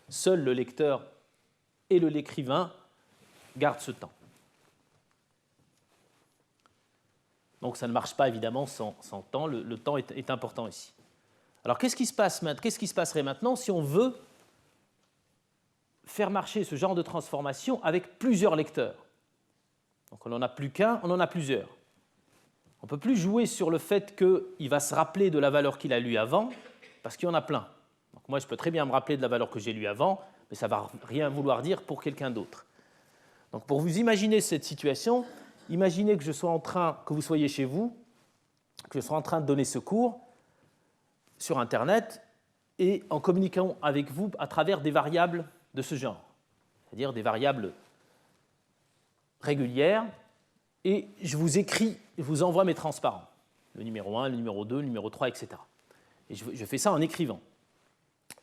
seul le lecteur et l'écrivain gardent ce temps. Donc ça ne marche pas évidemment sans temps. Le temps est important ici. Alors qu'est-ce qui se passerait maintenant si on veut faire marcher ce genre de transformation avec plusieurs lecteurs? Donc on n'en a plus qu'un, on en a plusieurs. On ne peut plus jouer sur le fait qu'il va se rappeler de la valeur qu'il a lue avant, parce qu'il y en a plein. Donc moi, je peux très bien me rappeler de la valeur que j'ai lue avant, mais ça ne va rien vouloir dire pour quelqu'un d'autre. Donc pour vous imaginer cette situation, imaginez que que vous soyez chez vous, que je sois en train de donner ce cours sur Internet, et en communiquant avec vous à travers des variables de ce genre, c'est-à-dire des variables régulière et je vous envoie mes transparents, le numéro 1, le numéro 2, le numéro 3, etc. Et je fais ça en écrivant.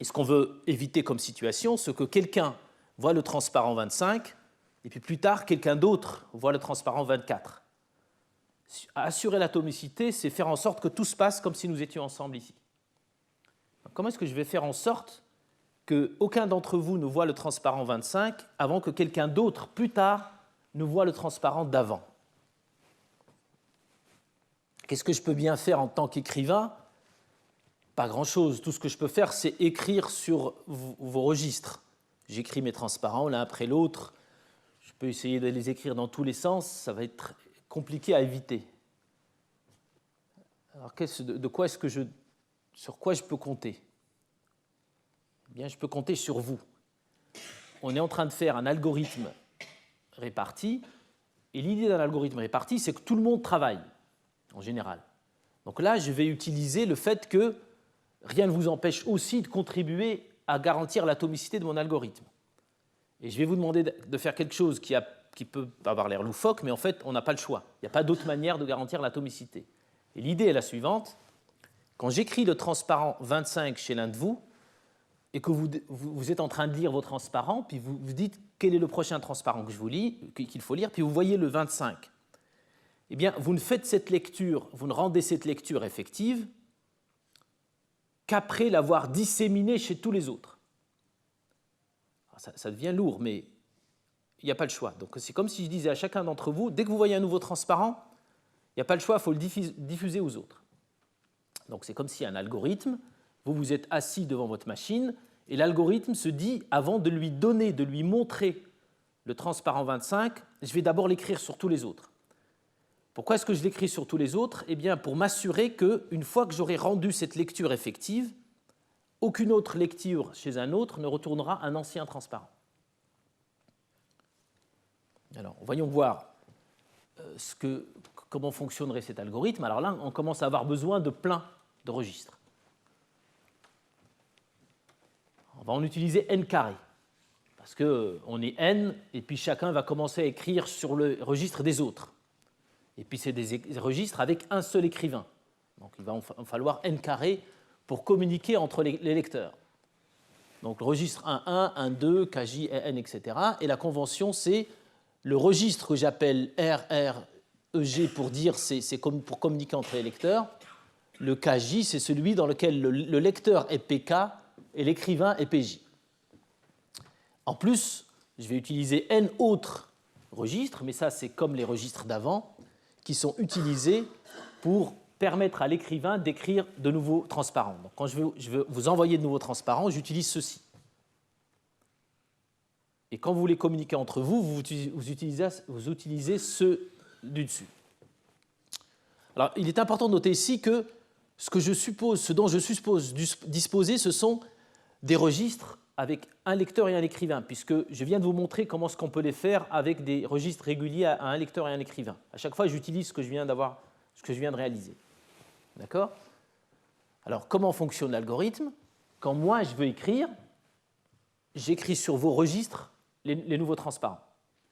Et ce qu'on veut éviter comme situation, c'est que quelqu'un voit le transparent 25 et puis plus tard, quelqu'un d'autre voit le transparent 24. Assurer l'atomicité, c'est faire en sorte que tout se passe comme si nous étions ensemble ici. Donc, comment est-ce que je vais faire en sorte qu'aucun d'entre vous ne voit le transparent 25 avant que quelqu'un d'autre, plus tard, ne voit le transparent d'avant? Qu'est-ce que je peux bien faire en tant qu'écrivain? Pas grand-chose. Tout ce que je peux faire, c'est écrire sur vos registres. J'écris mes transparents l'un après l'autre. Je peux essayer de les écrire dans tous les sens. Ça va être compliqué à éviter. Alors, sur quoi je peux compter? Eh bien, je peux compter sur vous. On est en train de faire un algorithme réparti. Et l'idée d'un algorithme réparti, c'est que tout le monde travaille, en général. Donc là, je vais utiliser le fait que rien ne vous empêche aussi de contribuer à garantir l'atomicité de mon algorithme. Et je vais vous demander de faire quelque chose qui peut avoir l'air loufoque, mais en fait, on n'a pas le choix. Il n'y a pas d'autre manière de garantir l'atomicité. Et l'idée est la suivante. Quand j'écris le transparent 25 chez l'un de vous, et que vous êtes en train de lire vos transparents, puis vous dites quel est le prochain transparent que je vous lis, qu'il faut lire, puis vous voyez le 25. Eh bien, vous ne rendez cette lecture effective qu'après l'avoir disséminée chez tous les autres. Ça devient lourd, mais il n'y a pas le choix. Donc c'est comme si je disais à chacun d'entre vous, dès que vous voyez un nouveau transparent, il n'y a pas le choix, il faut le diffuser aux autres. Donc c'est comme si un algorithme, vous êtes assis devant votre machine, et l'algorithme se dit, avant de lui donner, de lui montrer le transparent 25, je vais d'abord l'écrire sur tous les autres. Pourquoi est-ce que je l'écris sur tous les autres? Eh bien, pour m'assurer qu'une fois que j'aurai rendu cette lecture effective, aucune autre lecture chez un autre ne retournera un ancien transparent. Alors, voyons voir comment fonctionnerait cet algorithme. Alors là, on commence à avoir besoin de plein de registres. On va en utiliser n carré, parce qu'on est n, et puis chacun va commencer à écrire sur le registre des autres. Et puis c'est des registres avec un seul écrivain. Donc il va en falloir n carré pour communiquer entre les lecteurs. Donc le registre 1.1, 1.2, KJ, n, etc. Et la convention, c'est le registre que j'appelle RREG pour dire pour communiquer entre les lecteurs. Le KJ, c'est celui dans lequel le lecteur est PK et l'écrivain est PJ. En plus, je vais utiliser n autres registres, mais ça c'est comme les registres d'avant, qui sont utilisés pour permettre à l'écrivain d'écrire de nouveaux transparents. Donc, quand je veux vous envoyer de nouveaux transparents, j'utilise ceci. Et quand vous les communiquez entre vous, vous utilisez ceux du dessus. Alors, il est important de noter ici que ce dont je suppose disposer, ce sont des registres avec un lecteur et un écrivain, puisque je viens de vous montrer comment est-ce qu'on peut les faire avec des registres réguliers à un lecteur et un écrivain. À chaque fois, j'utilise ce que je viens de réaliser. D'accord? Alors, comment fonctionne l'algorithme? Quand moi, je veux écrire, j'écris sur vos registres les nouveaux transparents.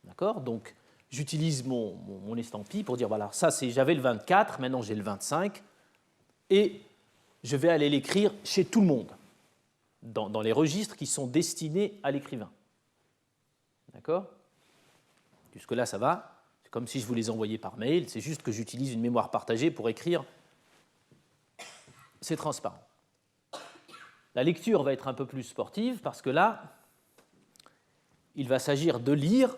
D'accord? Donc, j'utilise mon estampille pour dire, voilà, ça, j'avais le 24, maintenant j'ai le 25, et je vais aller l'écrire chez tout le monde, dans les registres qui sont destinés à l'écrivain. D'accord? Jusque-là, ça va. C'est comme si je vous les envoyais par mail, c'est juste que j'utilise une mémoire partagée pour écrire ces transparents. La lecture va être un peu plus sportive parce que là, il va s'agir de lire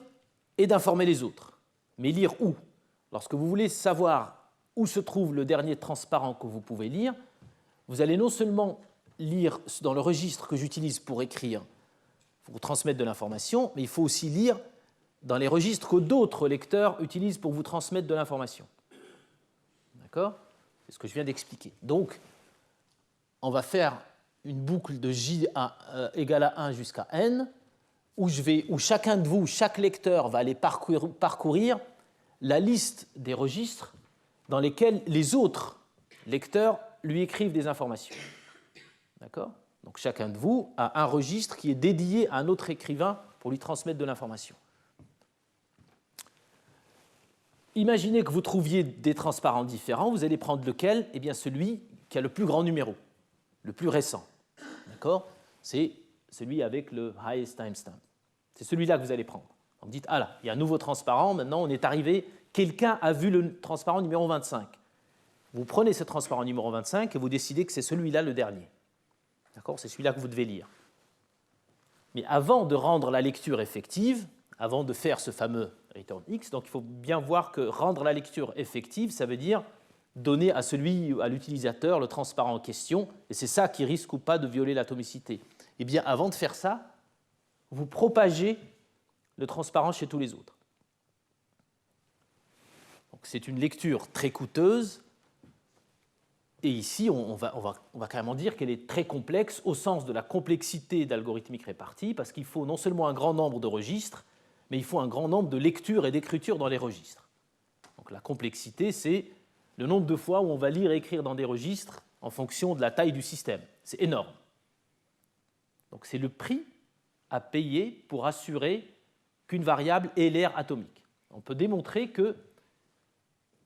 et d'informer les autres. Mais lire où? Lorsque vous voulez savoir où se trouve le dernier transparent que vous pouvez lire, vous allez non seulement lire dans le registre que j'utilise pour écrire, pour transmettre de l'information, mais il faut aussi lire dans les registres que d'autres lecteurs utilisent pour vous transmettre de l'information. D'accord? C'est ce que je viens d'expliquer. Donc, on va faire une boucle de J égale à 1 jusqu'à n, où chacun de vous, chaque lecteur, va aller parcourir la liste des registres dans lesquels les autres lecteurs lui écrivent des informations. D'accord? Donc chacun de vous a un registre qui est dédié à un autre écrivain pour lui transmettre de l'information. imaginez que vous trouviez des transparents différents, vous allez prendre lequel? Eh bien celui qui a le plus grand numéro, le plus récent. D'accord? C'est celui avec le highest timestamp. C'est celui-là que vous allez prendre. Donc vous dites, ah là, il y a un nouveau transparent, maintenant on est arrivé, quelqu'un a vu le transparent numéro 25. Vous prenez ce transparent numéro 25 et vous décidez que c'est celui-là le dernier. D'accord? C'est celui-là que vous devez lire. Mais avant de rendre la lecture effective, avant de faire ce fameux return X, donc il faut bien voir que rendre la lecture effective, ça veut dire donner à l'utilisateur le transparent en question, et c'est ça qui risque ou pas de violer l'atomicité. Eh bien, avant de faire ça, vous propagez le transparent chez tous les autres. Donc, c'est une lecture très coûteuse, et ici, on va carrément dire qu'elle est très complexe au sens de la complexité d'algorithmique répartie, parce qu'il faut non seulement un grand nombre de registres, mais il faut un grand nombre de lectures et d'écritures dans les registres. Donc, la complexité, c'est le nombre de fois où on va lire et écrire dans des registres en fonction de la taille du système. C'est énorme. Donc c'est le prix à payer pour assurer qu'une variable ait l'aire atomique. On peut démontrer qu'on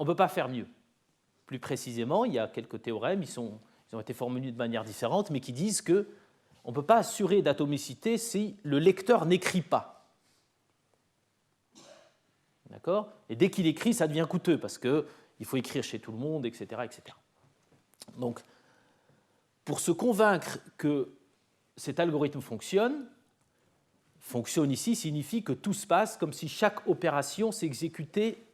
ne peut pas faire mieux. Plus précisément, il y a quelques théorèmes, ils ont été formulés de manière différente, mais qui disent qu'on ne peut pas assurer d'atomicité si le lecteur n'écrit pas. D'accord? Et dès qu'il écrit, ça devient coûteux, parce qu'il faut écrire chez tout le monde, etc., etc. Donc, pour se convaincre que cet algorithme fonctionne ici signifie que tout se passe comme si chaque opération s'exécutait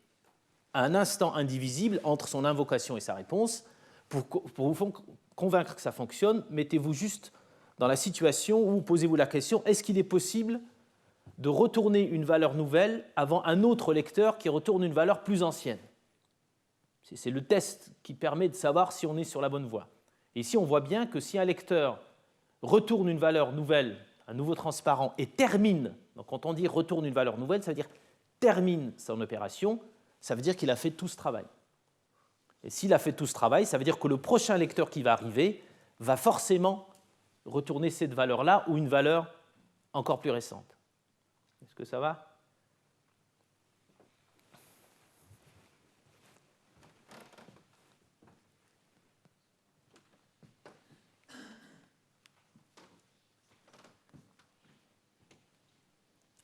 à un instant indivisible entre son invocation et sa réponse. Pour vous convaincre que ça fonctionne, mettez-vous juste dans la situation où posez-vous la question, est-ce qu'il est possible de retourner une valeur nouvelle avant un autre lecteur qui retourne une valeur plus ancienne? C'est le test qui permet de savoir si on est sur la bonne voie. Et ici, on voit bien que si un lecteur retourne une valeur nouvelle, un nouveau transparent, et termine, donc quand on dit retourne une valeur nouvelle, ça veut dire termine son opération, ça veut dire qu'il a fait tout ce travail. Et s'il a fait tout ce travail, ça veut dire que le prochain lecteur qui va arriver va forcément retourner cette valeur-là ou une valeur encore plus récente. Est-ce que ça va ?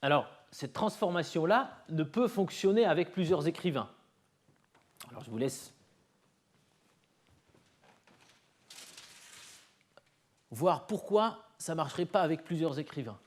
Alors, cette transformation-là ne peut fonctionner avec plusieurs écrivains. Alors, je vous laisse voir pourquoi ça ne marcherait pas avec plusieurs écrivains.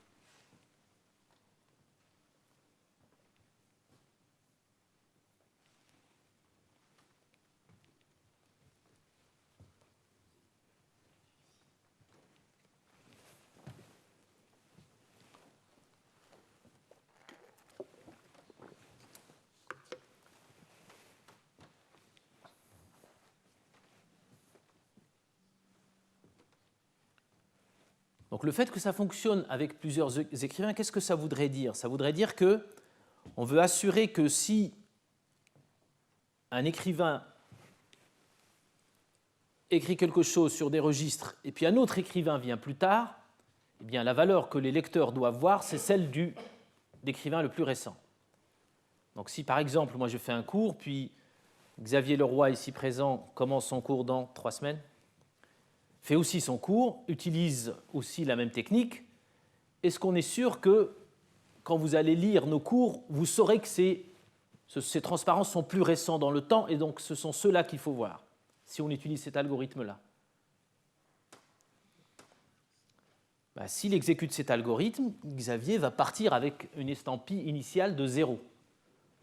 Donc le fait que ça fonctionne avec plusieurs écrivains, qu'est-ce que ça voudrait dire? Ça voudrait dire qu'on veut assurer que si un écrivain écrit quelque chose sur des registres et puis un autre écrivain vient plus tard, eh bien la valeur que les lecteurs doivent voir, c'est celle de l'écrivain le plus récent. Donc si par exemple, moi je fais un cours, puis Xavier Leroy, ici présent, commence son cours dans 3 semaines, fait aussi son cours, utilise aussi la même technique, est-ce qu'on est sûr que quand vous allez lire nos cours, vous saurez que ces transparences sont plus récents dans le temps et donc ce sont ceux-là qu'il faut voir, si on utilise cet algorithme-là? S'il exécute cet algorithme, Xavier va partir avec une estampille initiale de 0.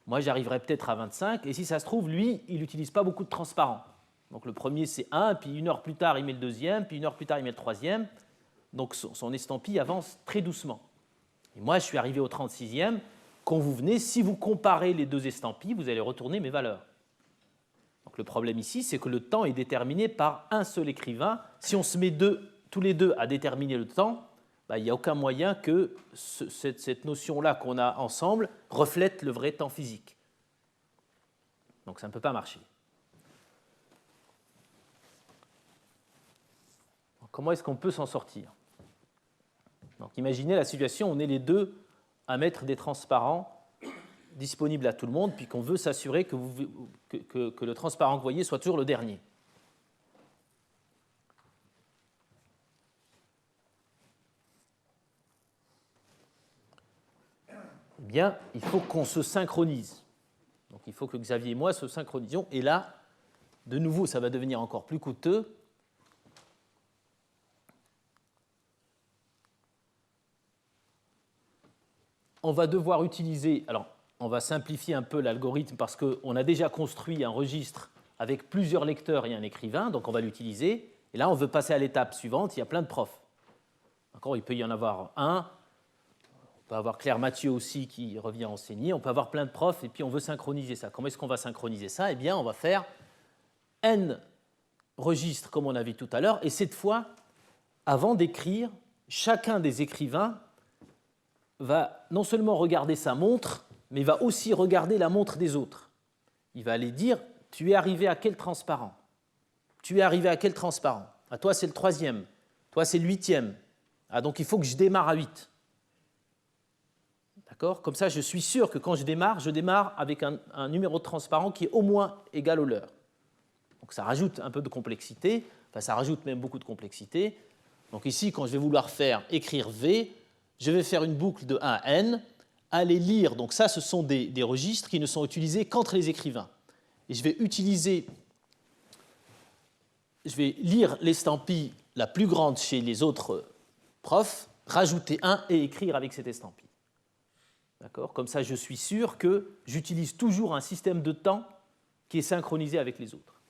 Moi, j'arriverai peut-être à 25, et si ça se trouve, lui, il n'utilise pas beaucoup de transparents. Donc le premier, c'est 1, puis 1 heure plus tard, il met le deuxième, puis 1 heure plus tard, il met le troisième. Donc son estampille avance très doucement. Et moi, je suis arrivé au 36e. Quand vous venez, si vous comparez les deux estampilles, vous allez retourner mes valeurs. Donc le problème ici, c'est que le temps est déterminé par un seul écrivain. Si on se met tous les deux à déterminer le temps, il n'y a aucun moyen que cette notion-là qu'on a ensemble reflète le vrai temps physique. Donc ça ne peut pas marcher. Comment est-ce qu'on peut s'en sortir? Donc, imaginez la situation, on est les deux à mettre des transparents disponible à tout le monde, puis qu'on veut s'assurer que le transparent que vous voyez soit toujours le dernier. Eh bien, il faut qu'on se synchronise. Donc, il faut que Xavier et moi se synchronisions. Et là, de nouveau, ça va devenir encore plus coûteux. On va devoir utiliser, alors on va simplifier un peu l'algorithme parce qu'on a déjà construit un registre avec plusieurs lecteurs et un écrivain, donc on va l'utiliser. Et là, on veut passer à l'étape suivante, il y a plein de profs. D'accord, il peut y en avoir un, on peut avoir Claire Mathieu aussi qui revient enseigner, on peut avoir plein de profs et puis on veut synchroniser ça. Comment est-ce qu'on va synchroniser ça? Eh bien, on va faire N registres comme on a vu tout à l'heure, et cette fois, avant d'écrire, chacun des écrivains va non seulement regarder sa montre, mais il va aussi regarder la montre des autres. Il va aller dire, tu es arrivé à quel transparent? Tu es arrivé à quel transparent? À toi, c'est le 3e. Toi, c'est le 8e. Ah, donc, il faut que je démarre à 8. D'accord? Comme ça, je suis sûr que quand je démarre avec un numéro de transparent qui est au moins égal au leur. Donc, ça rajoute un peu de complexité. Enfin, ça rajoute même beaucoup de complexité. Donc, ici, quand je vais vouloir faire écrire V, je vais faire une boucle de 1 à n, aller lire. Donc ça, ce sont des registres qui ne sont utilisés qu'entre les écrivains. Et je vais lire l'estampille la plus grande chez les autres profs, rajouter 1 et écrire avec cette estampille. D'accord? Comme ça, je suis sûr que j'utilise toujours un système de temps qui est synchronisé avec les autres.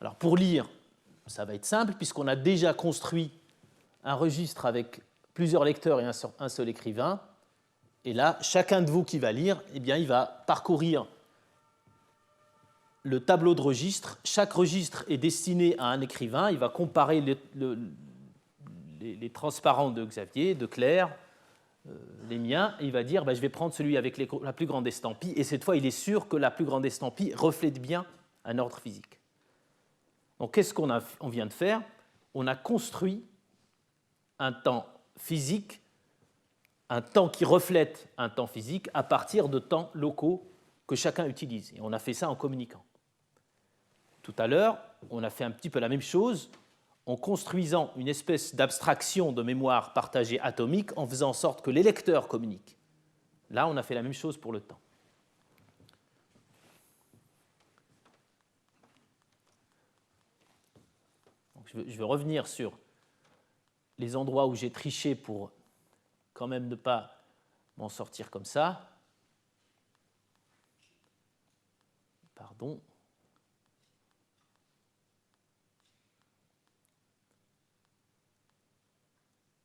Alors pour lire, ça va être simple puisqu'on a déjà construit un registre avec plusieurs lecteurs et un seul écrivain. Et là, chacun de vous qui va lire, eh bien, il va parcourir le tableau de registres. Chaque registre est destiné à un écrivain. Il va comparer les transparents de Xavier, de Claire, les miens, et il va dire, je vais prendre celui avec la plus grande estampille. Et cette fois, il est sûr que la plus grande estampille reflète bien un ordre physique. Donc, qu'est-ce qu'on vient de faire? On a construit un temps physique, un temps qui reflète un temps physique à partir de temps locaux que chacun utilise. Et on a fait ça en communiquant. Tout à l'heure, on a fait un petit peu la même chose en construisant une espèce d'abstraction de mémoire partagée atomique en faisant en sorte que les lecteurs communiquent. Là, on a fait la même chose pour le temps. Je vais revenir sur les endroits où j'ai triché pour quand même ne pas m'en sortir comme ça. Pardon.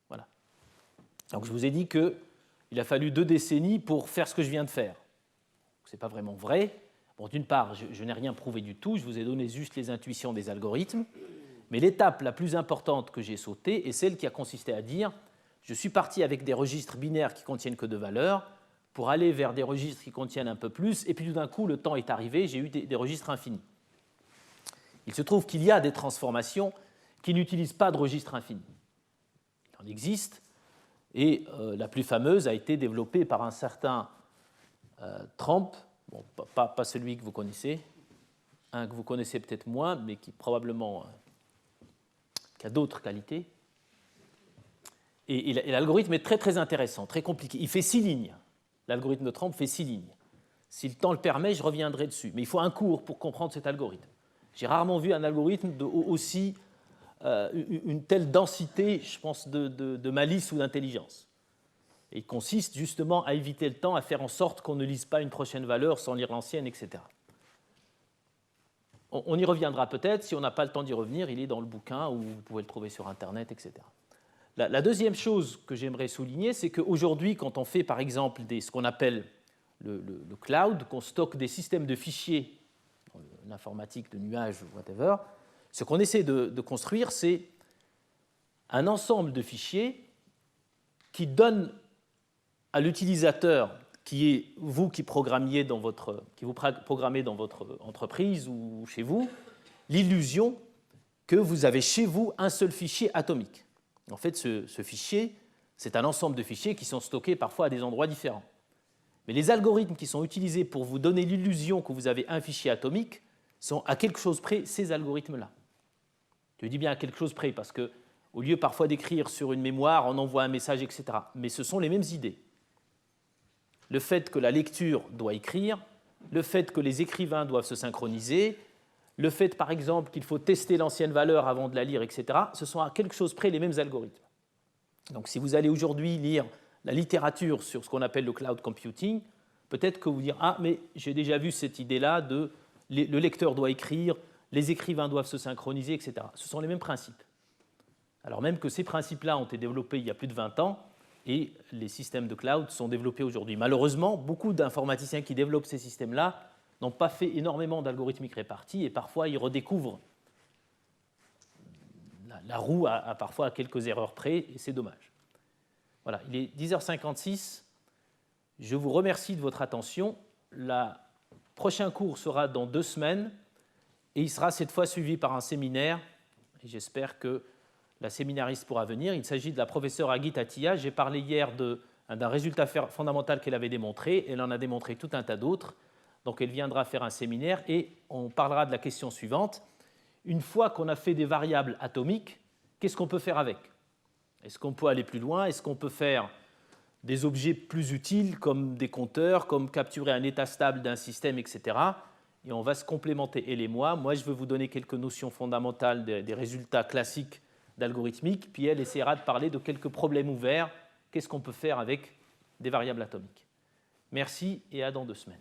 Voilà. Donc je vous ai dit qu'il a fallu 2 décennies pour faire ce que je viens de faire. Ce n'est pas vraiment vrai. Bon, d'une part, je n'ai rien prouvé du tout, je vous ai donné juste les intuitions des algorithmes. Mais l'étape la plus importante que j'ai sautée est celle qui a consisté à dire je suis parti avec des registres binaires qui contiennent que 2 valeurs pour aller vers des registres qui contiennent un peu plus, et puis tout d'un coup, le temps est arrivé, j'ai eu des registres infinis. Il se trouve qu'il y a des transformations qui n'utilisent pas de registre infini. Il en existe, et la plus fameuse a été développée par un certain Tramp, bon, pas celui que vous connaissez, un que vous connaissez peut-être moins, mais qui probablement... qui a d'autres qualités. Et l'algorithme est très, très intéressant, très compliqué. Il fait 6 lignes. L'algorithme de Tramp fait 6 lignes. Si le temps le permet, je reviendrai dessus. Mais il faut un cours pour comprendre cet algorithme. J'ai rarement vu un algorithme aussi une telle densité, je pense, de malice ou d'intelligence. Et il consiste justement à éviter le temps, à faire en sorte qu'on ne lise pas une prochaine valeur sans lire l'ancienne, etc. On y reviendra peut-être. Si on n'a pas le temps d'y revenir, il est dans le bouquin ou vous pouvez le trouver sur Internet, etc. La deuxième chose que j'aimerais souligner, c'est qu'aujourd'hui, quand on fait par exemple ce qu'on appelle le cloud, qu'on stocke des systèmes de fichiers, l'informatique, de nuages, whatever, ce qu'on essaie de construire, c'est un ensemble de fichiers qui donne à l'utilisateur, qui est vous qui programmez dans votre entreprise ou chez vous, l'illusion que vous avez chez vous un seul fichier atomique. En fait, ce fichier, C'est un ensemble de fichiers qui sont stockés parfois à des endroits différents. Mais les algorithmes qui sont utilisés pour vous donner l'illusion que vous avez un fichier atomique sont à quelque chose près ces algorithmes-là. Je dis bien à quelque chose près parce qu'au lieu parfois d'écrire sur une mémoire, on envoie un message, etc. Mais ce sont les mêmes idées. Le fait que la lecture doit écrire, le fait que les écrivains doivent se synchroniser, le fait, par exemple, qu'il faut tester l'ancienne valeur avant de la lire, etc., ce sont à quelque chose près les mêmes algorithmes. Donc si vous allez aujourd'hui lire la littérature sur ce qu'on appelle le cloud computing, peut-être que vous direz « Ah, mais j'ai déjà vu cette idée-là de le lecteur doit écrire, les écrivains doivent se synchroniser, etc. » Ce sont les mêmes principes. Alors même que ces principes-là ont été développés il y a plus de 20 ans, et les systèmes de cloud sont développés aujourd'hui. Malheureusement, beaucoup d'informaticiens qui développent ces systèmes-là n'ont pas fait énormément d'algorithmique répartie et parfois ils redécouvrent la roue parfois à quelques erreurs près et c'est dommage. Voilà, il est 10h56. Je vous remercie de votre attention. Le prochain cours sera dans 2 semaines et il sera cette fois suivi par un séminaire. Et j'espère que la séminariste pourra venir. Il s'agit de la professeure Agit Atiya. J'ai parlé hier d'un résultat fondamental qu'elle avait démontré. Elle en a démontré tout un tas d'autres. Donc elle viendra faire un séminaire et on parlera de la question suivante. Une fois qu'on a fait des variables atomiques, qu'est-ce qu'on peut faire avec? Est-ce qu'on peut aller plus loin? Est-ce qu'on peut faire des objets plus utiles comme des compteurs, comme capturer un état stable d'un système, etc. Et on va se complémenter, elle et moi. Moi, je vais vous donner quelques notions fondamentales des résultats classiques d'algorithmique, puis elle essaiera de parler de quelques problèmes ouverts. Qu'est-ce qu'on peut faire avec des variables atomiques? Merci et à dans 2 semaines.